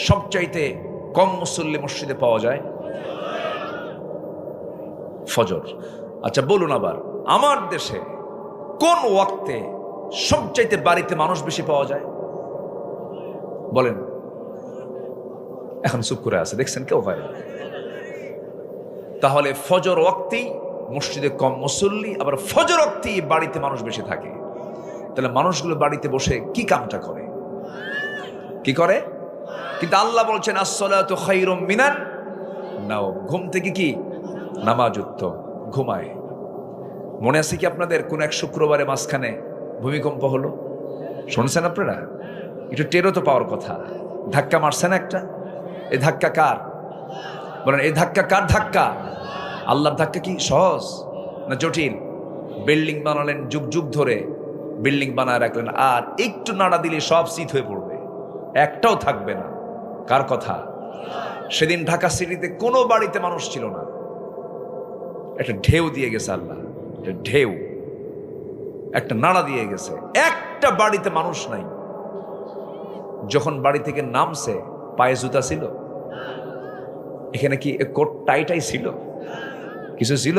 সবচাইতে কম মুসল্লি মসজিদে পাওয়া যায়? ফজর। আচ্ছা বলুন আবার, আমার দেশে কোন ওয়াক্তে সবচাইতে বাড়িতে মানুষ বেশি পাওয়া যায়? বলেন। এখন চুপ করে আছে, দেখছেন কেউ হয় না। তাহলে ফজর ওয়াক্তেই মসজিদে কম মুসল্লি, আবার ফজর ওয়াক্তেই বাড়িতে মানুষ বেশি থাকে। তাহলে মানুষগুলো বাড়িতে বসে কি কামটা করে? কি করে? কিন্তু আল্লাহ বলছেন, আসসালাতু খায়রুম মিনান নাওম, ঘুম থেকে কি নামাজ উত্তম। ঘুমায়। মনে আছে কি আপনাদের, কোন এক শুক্রবারে মাঝখানে ভূমিকম্প হলো? শুনছেন আপনারা? একটু টেরও তো পাওয়ার কথা। ধাক্কা মারছেন একটা। এই ধাক্কা কার? বলেন, এই ধাক্কা কার ধাক্কা? আল্লাহর ধাক্কা। কি সহজ না জটিল? বিল্ডিং বানালেন, যুগ যুগ ধরে বিল্ডিং বানায় রাখলেন, আর একটু নাড়া দিলে সব শীত হয়ে পড়বে, একটাও থাকবে না। কার কথা? সেদিন ঢাকা সিটিতে কোনো বাড়িতে মানুষ ছিল না। একটা ঢেউ দিয়ে গেছে আল্লাহ, একটা ঢেউ, একটা নাড়া দিয়ে গেছে, একটা বাড়িতে মানুষ নাই। যখন বাড়ি থেকে নামছে, পায়ে জুতা ছিল? এখানে কি কোট টাইটাই ছিল? কিছু ছিল?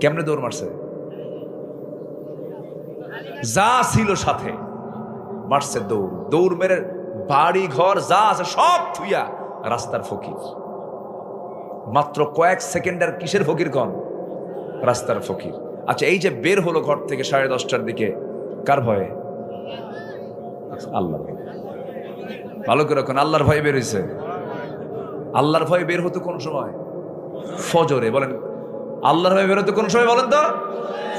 কেমনে দৌড় মারছে? যা ছিল সাথে মারছে দৌড়। দৌড় মেরে বাড়ি ঘর যা আছে সব থুইয়া রাস্তার ফকির। মাত্র কয়েক সেকেন্ডের কিসের ফকির? কন রাস্তার ফকির। আচ্ছা, এই যে বের হলো ঘর থেকে 10:30টার দিকে, কার ভয়ে? আল্লাহ। ভালো করে কোন আল্লাহর ভয়ে বের হয়েছে? আল্লাহর ভয়ে বের হতো কোন সময়? ফজরে। বলেন, আল্লাহর ভয়ে বের হতো কোন সময় বলেন তো?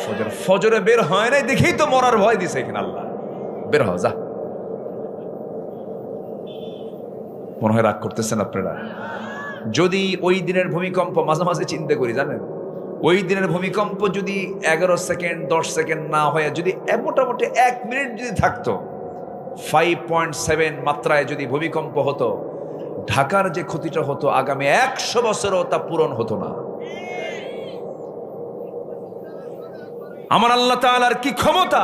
ফজর। ফজরে বের হয় নাই দেখেই তো মরার ভয় দিছে এখানে আল্লাহ। বের হও, যা। মনে হয় রাগ করতেছেন আপনারা। যদি ওই দিনের ভূমিকম্প, মাঝে মাঝে চিন্তা করি জানেন, ওই দিনের ভূমিকম্প যদি 11 সেকেন্ড 10 সেকেন্ড না হয়ে যদি মোটামুটি 1 মিনিট যদি থাকতো, 5.7 মাত্রায় যদি ভূমিকম্প হতো, ঢাকার যে ক্ষতিটা হতো আগামী 100 বছরও তা পূরণ হতো না। আমার আল্লাহ তাআলার কি ক্ষমতা!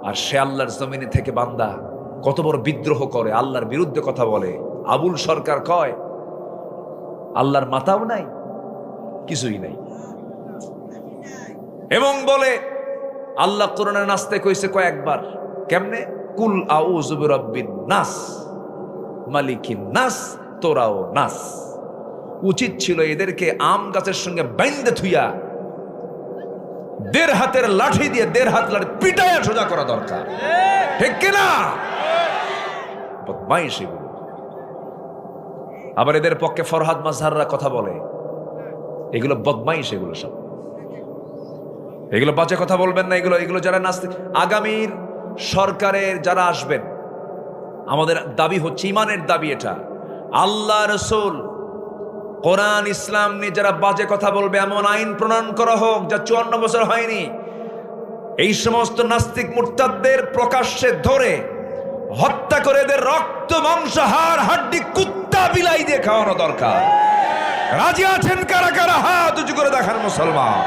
আর সে আল্লাহর জমিনে থেকে বান্দা কত বড় বিদ্রোহ করে, আল্লাহর বিরুদ্ধে কথা বলে। আবুল সরকার কয় আল্লাহর মাথাও নাই, কিছুই নাই, এবং বলে আল্লাহ কোরআনে নাচতে কইছে কয়েকবার। কেমনে? কুল আউযু বিরাব্বিন নাস মালিকিন নাস, তোরাও নাস। উচিত ছিল এদেরকে আম গাছের সঙ্গে বাইন্ধে থুইয়া 1.5 হাতের লাঠি দিয়ে 1.5 হাত লাঠি পিটাইয়া সোজা করা দরকার, ঠিক কিনা? বদমাইশ এগুলো। আবার এদের পক্ষে ফরহাদ মাজহাররা কথা বলে, এগুলো বদমাইশ, এগুলো সব, এগুলো বাজে কথা বলবেন না। এগুলো যারা নাস্তিক, আগামীর সরকারের যারা আসবেন, আমাদের দাবি হচ্ছে, ইমানের দাবি এটা, আল্লাহ রসুল কোরআন ইসলাম নিয়ে যারা বাজে কথা বলবে এমন আইন প্রণয়ন করা হোক যা 54 বছর হয়নি। এই সমস্ত নাস্তিক মুরতাদদের প্রকাশ্যে ধরে হত্যা করে এদের রক্ত মাংস হাড় হাড্ডি কুত্তা বিলাই দিয়ে খাওয়ানো দরকার। রাজি আছেন কারা কারা? হাত উঁচু করে দেখান মুসলমান।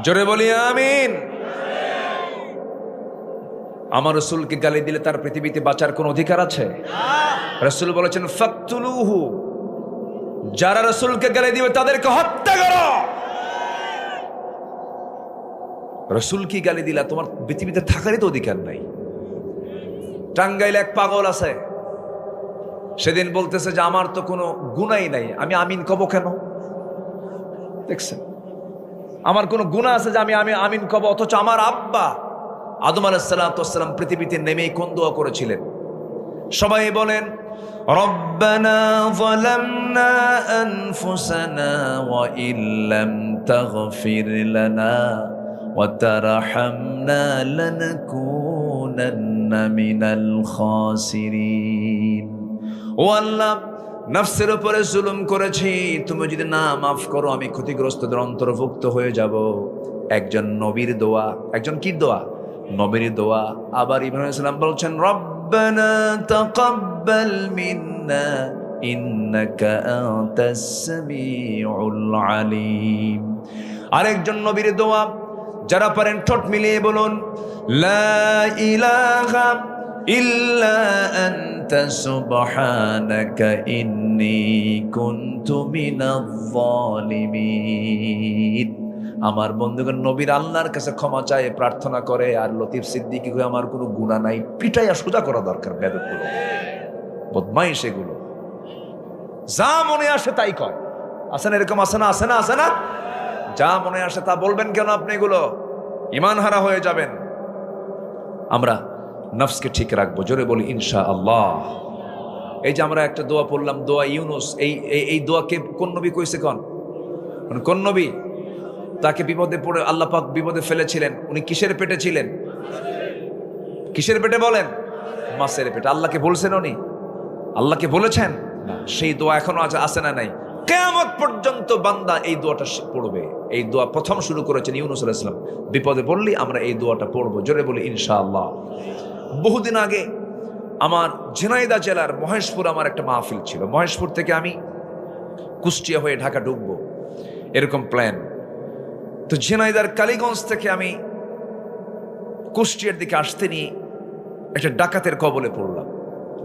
জোরে বলি আমিন। আমার রাসূলকে গালি দিলে তার পৃথিবীতে বাঁচার কোন অধিকার আছে? রাসূল বলেছেন ফাকতুলুহু, যারা রাসূলকে গালি দিবে তাদেরকে হত্যা করো। রাসূল কি গালি দিলা, তোমার পৃথিবীতে থাকারই তো অধিকার নাই। টাঙ্গাইলে এক পাগল আছে, সেদিন বলতেছে যে আমার তো কোনো গুনাই নাই, আমি আমিন কব কেন? দেখছেন, আমার কোনো গুনাহ আছে যে আমি আমিন কব? অথচ আমার আব্বা আদম আলাইহিস সালাম পৃথিবীতে নেমেই কোন দোয়া করেছিলেন? সবাই বলেন রব্বানা যালামনা আনফুসানা ওয়া ইল্লাম তাগফির লানা ওয়া তারহামনা লানাকুনান্না মিনাল খাসিরিন। ও আল্লাহ, নফসের উপরে জুলুম করেছি, তুমি যদি না মাফ করো আমি ক্ষতিগ্রস্তদের অন্তর্ভুক্ত হয়ে যাব। একজন নবীর দোয়া, একজন কি দোয়া? নবীর দোয়া। আবার ইব্রাহিম আলাইহিস সালাম বলছেন রব্বানা তাকাব্বাল মিন্না ইন্নাকা আনতাস সামিউল আলিম। আরেকজন নবীর দোয়া, যারা পারেন ঠোঁট মিলিয়ে বলুন লা ইলাহা ইল্লা আনতা সুবহানাকা ইন্নী কুনতু মিনাজ জালিমিন। আমার বন্ধুগণ নবীর আল্লাহর কাছে ক্ষমা চায়, প্রার্থনা করে, আর লতিফ সিদ্দিকী হয়ে আমার কোনো গুনাহ নাই, পিটাইয়া সোজা করা দরকার। বেদগুলো বদমাইশ, এগুলো যা মনে আসে তাই কয়। আসেন এরকম, আসে না? আসে না? আসে না? যা মনে আসে তা বলবেন কেন আপনি? এগুলো ঈমান হারা হয়ে যাবেন। আমরা নফসকে ঠিক রাখবো, জোরে বলি ইনশাআল্লাহ। এই যে আমরা একটা দোয়া পড়লাম, দোয়া ইউনুস, এই দোয়াকে কোন নবী কইছে? কোন নবী? তাকে বিপদে পড়ে আল্লাহ পাক বিপদে ফেলেছিলেন। উনি কিসের পেটে ছিলেন? কিসের পেটে বলেন? মাছের পেটে। আল্লাহকে বলছেন উনি? আল্লাহকে বলেছেন না। সেই দোয়া এখনো আছে না নাই? কিয়ামত পর্যন্ত বান্দা এই দোয়াটা পড়বে। এই দোয়া প্রথম শুরু করেছেন ইউনুস আলাইহিস সালাম। বিপদে পড়লি আমরা এই দোয়াটা পড়বো, জোরে বলি ইনশাআল্লাহ। বহুদিন আগে আমার ঝিনাইদহ জেলার মহেশপুর আমার একটা মাহফিল ছিল। মহেশপুর থেকে আমি কুষ্টিয়া হয়ে ঢাকা ঢুকবো, এরকম প্ল্যান। তো ঝিনাইদহর কালীগঞ্জ থেকে আমি কুষ্টিয়ার দিকে আসতে নিয়ে একটা ডাকাতের কবলে পড়লাম।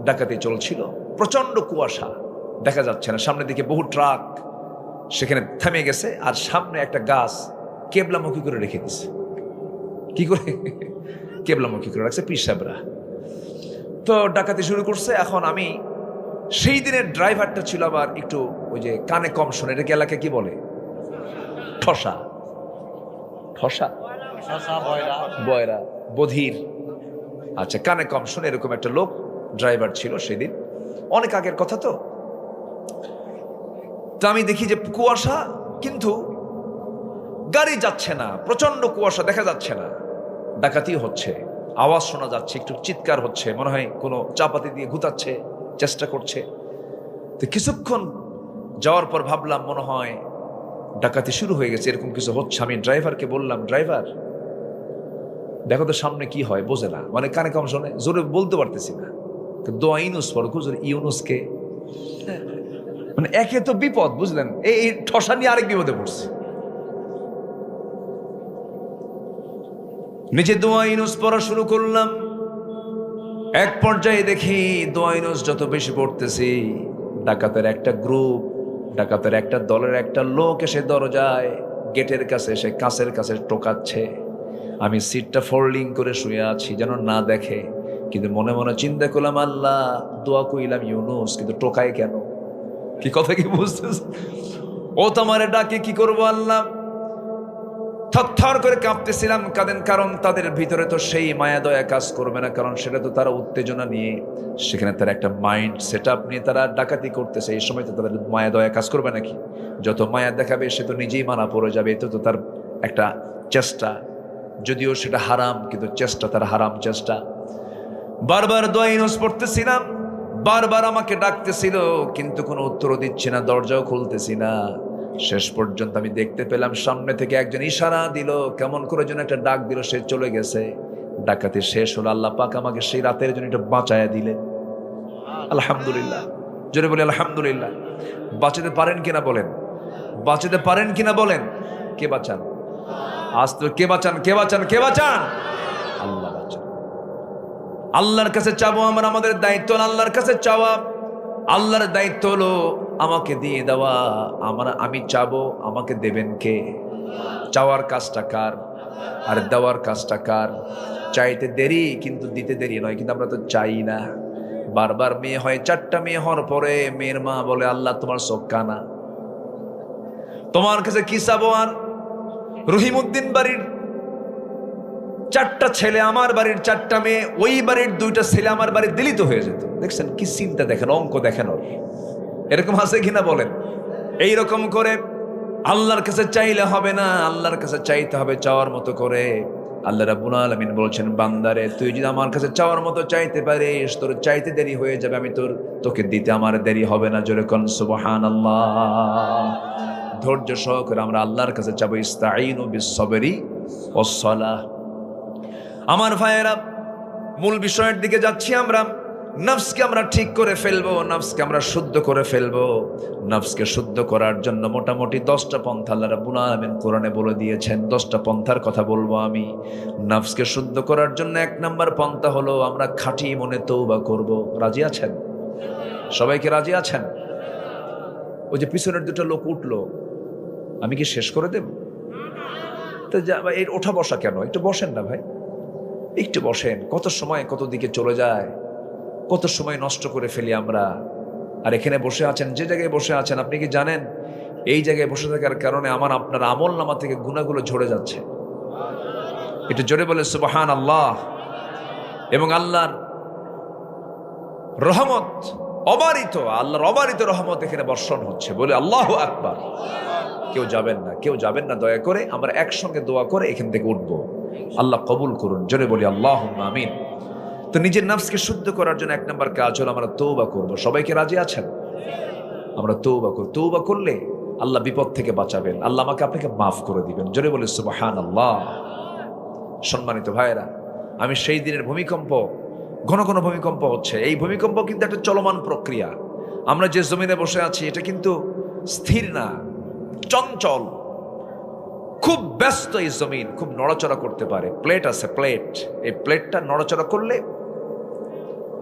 ডাকাতি চলছিল, প্রচন্ড কুয়াশা, দেখা যাচ্ছে না সামনের দিকে। বহু ট্রাক সেখানে থেমে গেছে, আর সামনে একটা গাছ কেবলামুখী করে রেখে দিছে। কি করে কেবলামুখী করে রাখছে? পীর সাহেবরা। তো ডাকাতি শুরু করছে। এখন আমি সেই দিনের ড্রাইভারটা ছিল আবার একটু ওই যে কানে কম শোনে, এটাকে এলাকায় কি বলে? ঠসা, ঠসা, বয়রা, বধির। আচ্ছা, কানে কম শোনে এরকম একটা লোক ড্রাইভার ছিল সেদিন, অনেক আগের কথা। তো আমি দেখি যে কুয়াশা, কিন্তু গাড়ি যাচ্ছে না, প্রচন্ড কুয়াশা, দেখা যাচ্ছে না। ডাকাতি হচ্ছে, আওয়াজ শোনা যাচ্ছে, একটু চিৎকার হচ্ছে, মনে হয় কোনো চাপাতি দিয়ে গুতাচ্ছে, চেষ্টা করছে। তো কিছুক্ষণ যাওয়ার পর ভাবলাম মনে হয় ডাকাতি শুরু হয়ে গেছে, এরকম কিছু হচ্ছে। আমি ড্রাইভারকে বললাম, ড্রাইভার দেখো তো সামনে কি হয়। বোঝে না, মানে কানে কম শোনে, জোরে বলতে পারতেছি না। দোয়া ইউনুস পড়ো। ইউনুসকে মানে একে তো বিপদ, বুঝলেন, এই ঠসা নিয়ে আরেক বিপদে পড়ছে। নিচে দোয়া ইউনুস পড়া শুরু করলাম। এক পর্যায়ে দেখি দোয়া ইউনুস যত বেশি পড়তেছি, ডাকাতের একটা গ্রুপ, ডাকাতের একটা দলের একটা লোক এসে দরজায় গেটের কাছে এসে কাঁচের কাছে টোকাচ্ছে। আমি সিটটা ফোল্ডিং করে শুয়ে আছি যেন না দেখে, কিন্তু মনে মনে চিন্তা করলাম আল্লাহ দোয়া কইলাম ইউনুস, কিন্তু টোকায় কেন? কি কথা কি বুঝতেছ? ও তোমারে ডাকে কি করবো আল্লাহ? থরথর করে কাঁপতেছিলাম। কারণ তাদের ভিতরে তো সেই মায়া দয়া কাজ করবে না, কারণ সেটা তো তারা উত্তেজনা নিয়ে, সেখানে তারা একটা মাইন্ড সেট আপ নিয়ে তারা ডাকাতি করতেছে। এই সময় তো তাদের মায়া দয়া কাজ করবে নাকি? যত মায়া দেখাবে সে তো নিজেই মানা পড়ে যাবে। এতে তো তার একটা চেষ্টা, যদিও সেটা হারাম, কিন্তু চেষ্টা তার হারাম চেষ্টা। বারবার দোয়া ইউনুস পড়তেছিলাম, বারবার আমাকে ডাকতেছিল, কিন্তু কোনো উত্তরও দিচ্ছে না, দরজাও খুলতেছি না। শেষ পর্যন্ত আমি দেখতে পেলাম সামনে থেকে একজন ইশারা দিল, কেমন করে যেন একটা ডাক দিল, সে চলে গেছে। ডাকাতি শেষ হলো। আল্লাহ পাক আমাকে সেই রাতের জন্য এটা বাঁচায়া দিলেন। আলহামদুলিল্লাহ, জোরে বলি আলহামদুলিল্লাহ। বাঁচাতে পারেন কিনা বলেন? বাঁচাতে পারেন কিনা বলেন? কে বাঁচান? আজ তো কে বাঁচান, কে বাঁচান, কে বাঁচান? আল্লাহ বাঁচান। আল্লাহর কাছে চাবো আমরা, আমাদের দায়িত্ব আল্লাহর কাছে চাওয়া। আল্লাহর দায়িত্ব হলো আমাকে দিয়ে দেওয়া। আমি চাবো, আমাকে দেবেন কে? চাওয়ার কাজটা কার আর দেওয়ার কাজটা কার? চাইতে দেরি কিন্তু দিতে দেরি নয়, কিন্তু আমরা তো চাই না। বারবার মেয়ে হয়, 4টা মেয়ে হওয়ার পরে মেয়ের মা বলে আল্লাহ তোমার চোখ কানা, তোমার কাছে কি চাবো? আর রহিমউদ্দিন বাড়ির 4টা ছেলে, আমার বাড়ির 4টা মেয়ে, ওই বাড়ির 2টা ছেলে আমার বাড়ির দিলিত হয়ে যেত। দেখছেন কি চিন্তা, দেখেন অঙ্ক দেখেন ওর, এরকম আছে কিনা বলেন? এইরকম করে আল্লাহর কাছে চাইলে হবে না, আল্লাহর কাছে চাইতে হবে চাওয়ার মতো করে। আল্লাহ রাব্বুল আলামিন বলছেন, বান্দারে তুই যদি আমার কাছে চাওয়ার মতো চাইতে পারিস, তোর চাইতে দেরি হয়ে যাবে, আমি তোকে দিতে আমার দেরি হবে না। জোরে কোন সুবহানাল্লাহ। ধৈর্য সহকারে আমরা আল্লাহর কাছে চাবো। ইস্তাঈনু বিস-সাবরি ওয়াস-সালাহ। আমার ভাইয়েরা, মূল বিষয়ের দিকে যাচ্ছি আমরা। নফসকে আমরা ঠিক করে ফেলবো, নফসকে আমরা শুদ্ধ করে ফেলবো। নফসকে শুদ্ধ করার জন্য মোটামুটি 10টা পন্থা আল্লাহ রাব্বুল আলামিন কোরআনে বলে দিয়েছেন। 10টা পন্থার কথা বলবো আমি। নফসকে শুদ্ধ করার জন্য 1 নম্বর পন্থা হলো আমরা খাঁটি মনে তওবা করব। রাজি আছেন? সবাইকে রাজি আছেন? ওই যে পিছনের 2টা লোক উঠলো, আমি কি শেষ করে দেব? তো এর ওঠা বসা কেন? একটু বসেন না ভাই, একটু বসেন। কত সময় কত দিকে চলে যায়, কত সময় নষ্ট করে ফেলি আমরা। আর এখানে বসে আছেন, যে জায়গায় বসে আছেন, আপনি কি জানেন এই জায়গায় বসে থাকার কারণে আপনার আমল নামা থেকে গুনাহগুলো ঝরে যাচ্ছে? একটু জোরে বলে সুবহানাল্লাহ। এবং আল্লাহর রহমত অবারিত, আল্লাহর অবারিত রহমত এখানে বর্ষণ হচ্ছে। বলে আল্লাহু আকবার। কেউ যাবেন না, কেউ যাবেন না, দয়া করে আমরা একসঙ্গে দোয়া করে এখান থেকে উঠবো। আল্লাহ কবুল করুন। জোরে বলি আল্লাহুম্মা আমিন। তো নিজের নফসকে শুদ্ধ করার জন্য 1 নম্বর কাজ হলো আমরা তওবা করব। সবাইকে রাজি আছেন? আমরা তওবা করব। তওবা করলে আল্লাহ বিপদ থেকে বাঁচাবেন, আল্লাহ আমাকে আপনাকে মাফ করে দিবেন। জোরে বলে সুবহানাল্লাহ। সম্মানিত ভাইয়েরা, আমি সেই দিনের ভূমিকম্প, ঘন ঘন ভূমিকম্প হচ্ছে। এই ভূমিকম্প কিন্তু একটা চলমান প্রক্রিয়া। আমরা যে জমিনে বসে আছি এটা কিন্তু স্থির না, চঞ্চল, খুব ব্যস্ত। এই জমিন খুব নড়াচড়া করতে পারে। প্লেট আছে, প্লেট, এই প্লেটটা নড়াচড়া করলে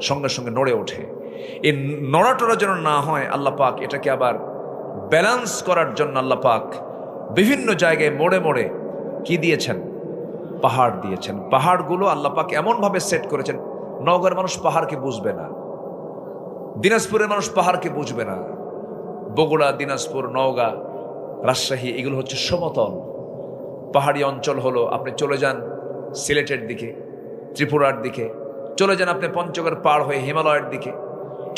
সঙ্গে সঙ্গে নড়ে ওঠে। এই নড়াচড়া যেন না হয়, আল্লাহ পাক এটাকে আবার ব্যালেন্স করার জন্য আল্লাহ পাক বিভিন্ন জায়গায় মোড়ে মোড়ে কি দিয়েছেন? পাহাড় দিয়েছেন। পাহাড়গুলো আল্লাহ পাক এমনভাবে সেট করেছেন, নওগাঁর মানুষ পাহাড়কে বুঝবে না, দিনাজপুরের মানুষ পাহাড়কে বুঝবে না। বগুড়া, দিনাজপুর, নওগাঁ, রাজশাহী এগুলো হচ্ছে সমতল। পাহাড়ি অঞ্চল হলো, আপনি চলে যান সিলেটের দিকে, ত্রিপুরার দিকে, চলে যান আপনি পঞ্চগড় পার হয়ে হিমালয়ের দিকে,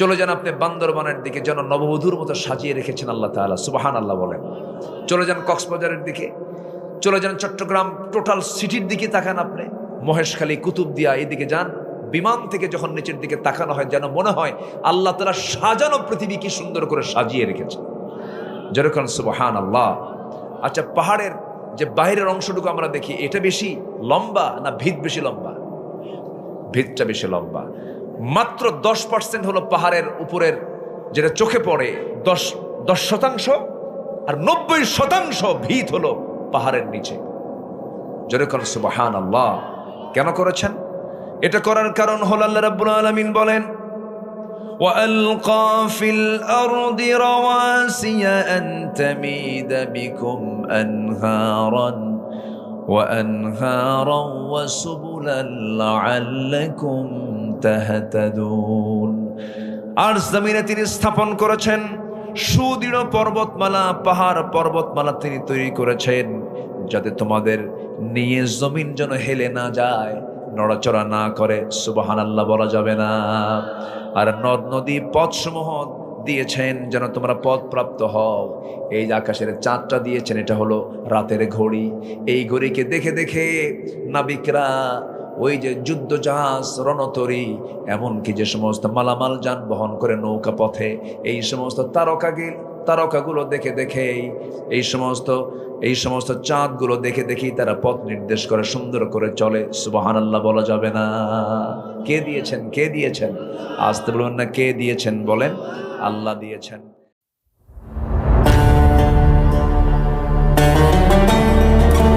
চলে যান আপনি বান্দরবানের দিকে, যেন নববধূর মতো সাজিয়ে রেখেছেন আল্লাহ তাআলা। সুবহানাল্লাহ বলেন। চলে যান কক্সবাজারের দিকে, চলে যান চট্টগ্রাম, টোটাল সিটির দিকে তাকান আপনি, মহেশখালী, কুতুবদিয়া, এদিকে যান। বিমান থেকে যখন নিচের দিকে তাকানো হয় যেন মনে হয় আল্লাহ তাআলা সাজানো পৃথিবী কি সুন্দর করে সাজিয়ে রেখেছে। যেরকম সুবহানাল্লাহ। আচ্ছা, পাহাড়ের যে বাইরের অংশটুকু আমরা দেখি, এটা বেশি লম্বা না ভিত বেশি লম্বা? ভিতটা বেশি লম্বা। মাত্র 10% হলো পাহাড়ের উপরের, যেটা চোখে পড়ে 10%, আর 90% ভিত হলো পাহাড়ের নিচে। যেরকম সুবহানাল্লাহ। কেন করেছেন? এটা করার কারণ হলো আল্লাহ রাব্বুল আলামিন বলেন, وَأَلْقَى فِي الْأَرْضِ رَوَاسِيَ أَن تَمِيدَ بِكُمْ وَأَنْهَارًا وَسُبُلًا لَعَلَّكُمْ تَهْتَدُونَ। আর জমিনে তিনি স্থাপন করেছেন সুদৃঢ় পর্বতমালা, পাহাড় পর্বতমালা তিনি তৈরি করেছেন, যাতে তোমাদের নিয়ে জমিন যেন হেলে না যায়, নড়াচড়া না করে। সুবহানাল্লাহ বলা যাবে না। আর নদ নদী পথসমূহ দিয়েছেন যেন তোমরা পথ প্রাপ্ত হও। এই যে আকাশের চাঁদটা দিয়েছেন, এটা হলো রাতের ঘড়ি। এই ঘড়িকে দেখে দেখে নাবিকরা ওই যে যুদ্ধ জাহাজ, রণতরী, এমনকি যে সমস্ত মালামাল যান বহন করে নৌকা পথে, এই সমস্ত তারকাগুলো দেখে দেখে, এই সমস্ত চাঁদগুলো দেখে দেখেই তারা পথ নির্দেশ করে, সুন্দর করে চলে। সুবহানাল্লাহ বলা যাবে না। কে দিয়েছেন? কে দিয়েছেন? আসতে বলবেন না, কে দিয়েছেন? বলেন, আল্লাহ দিয়েছেন।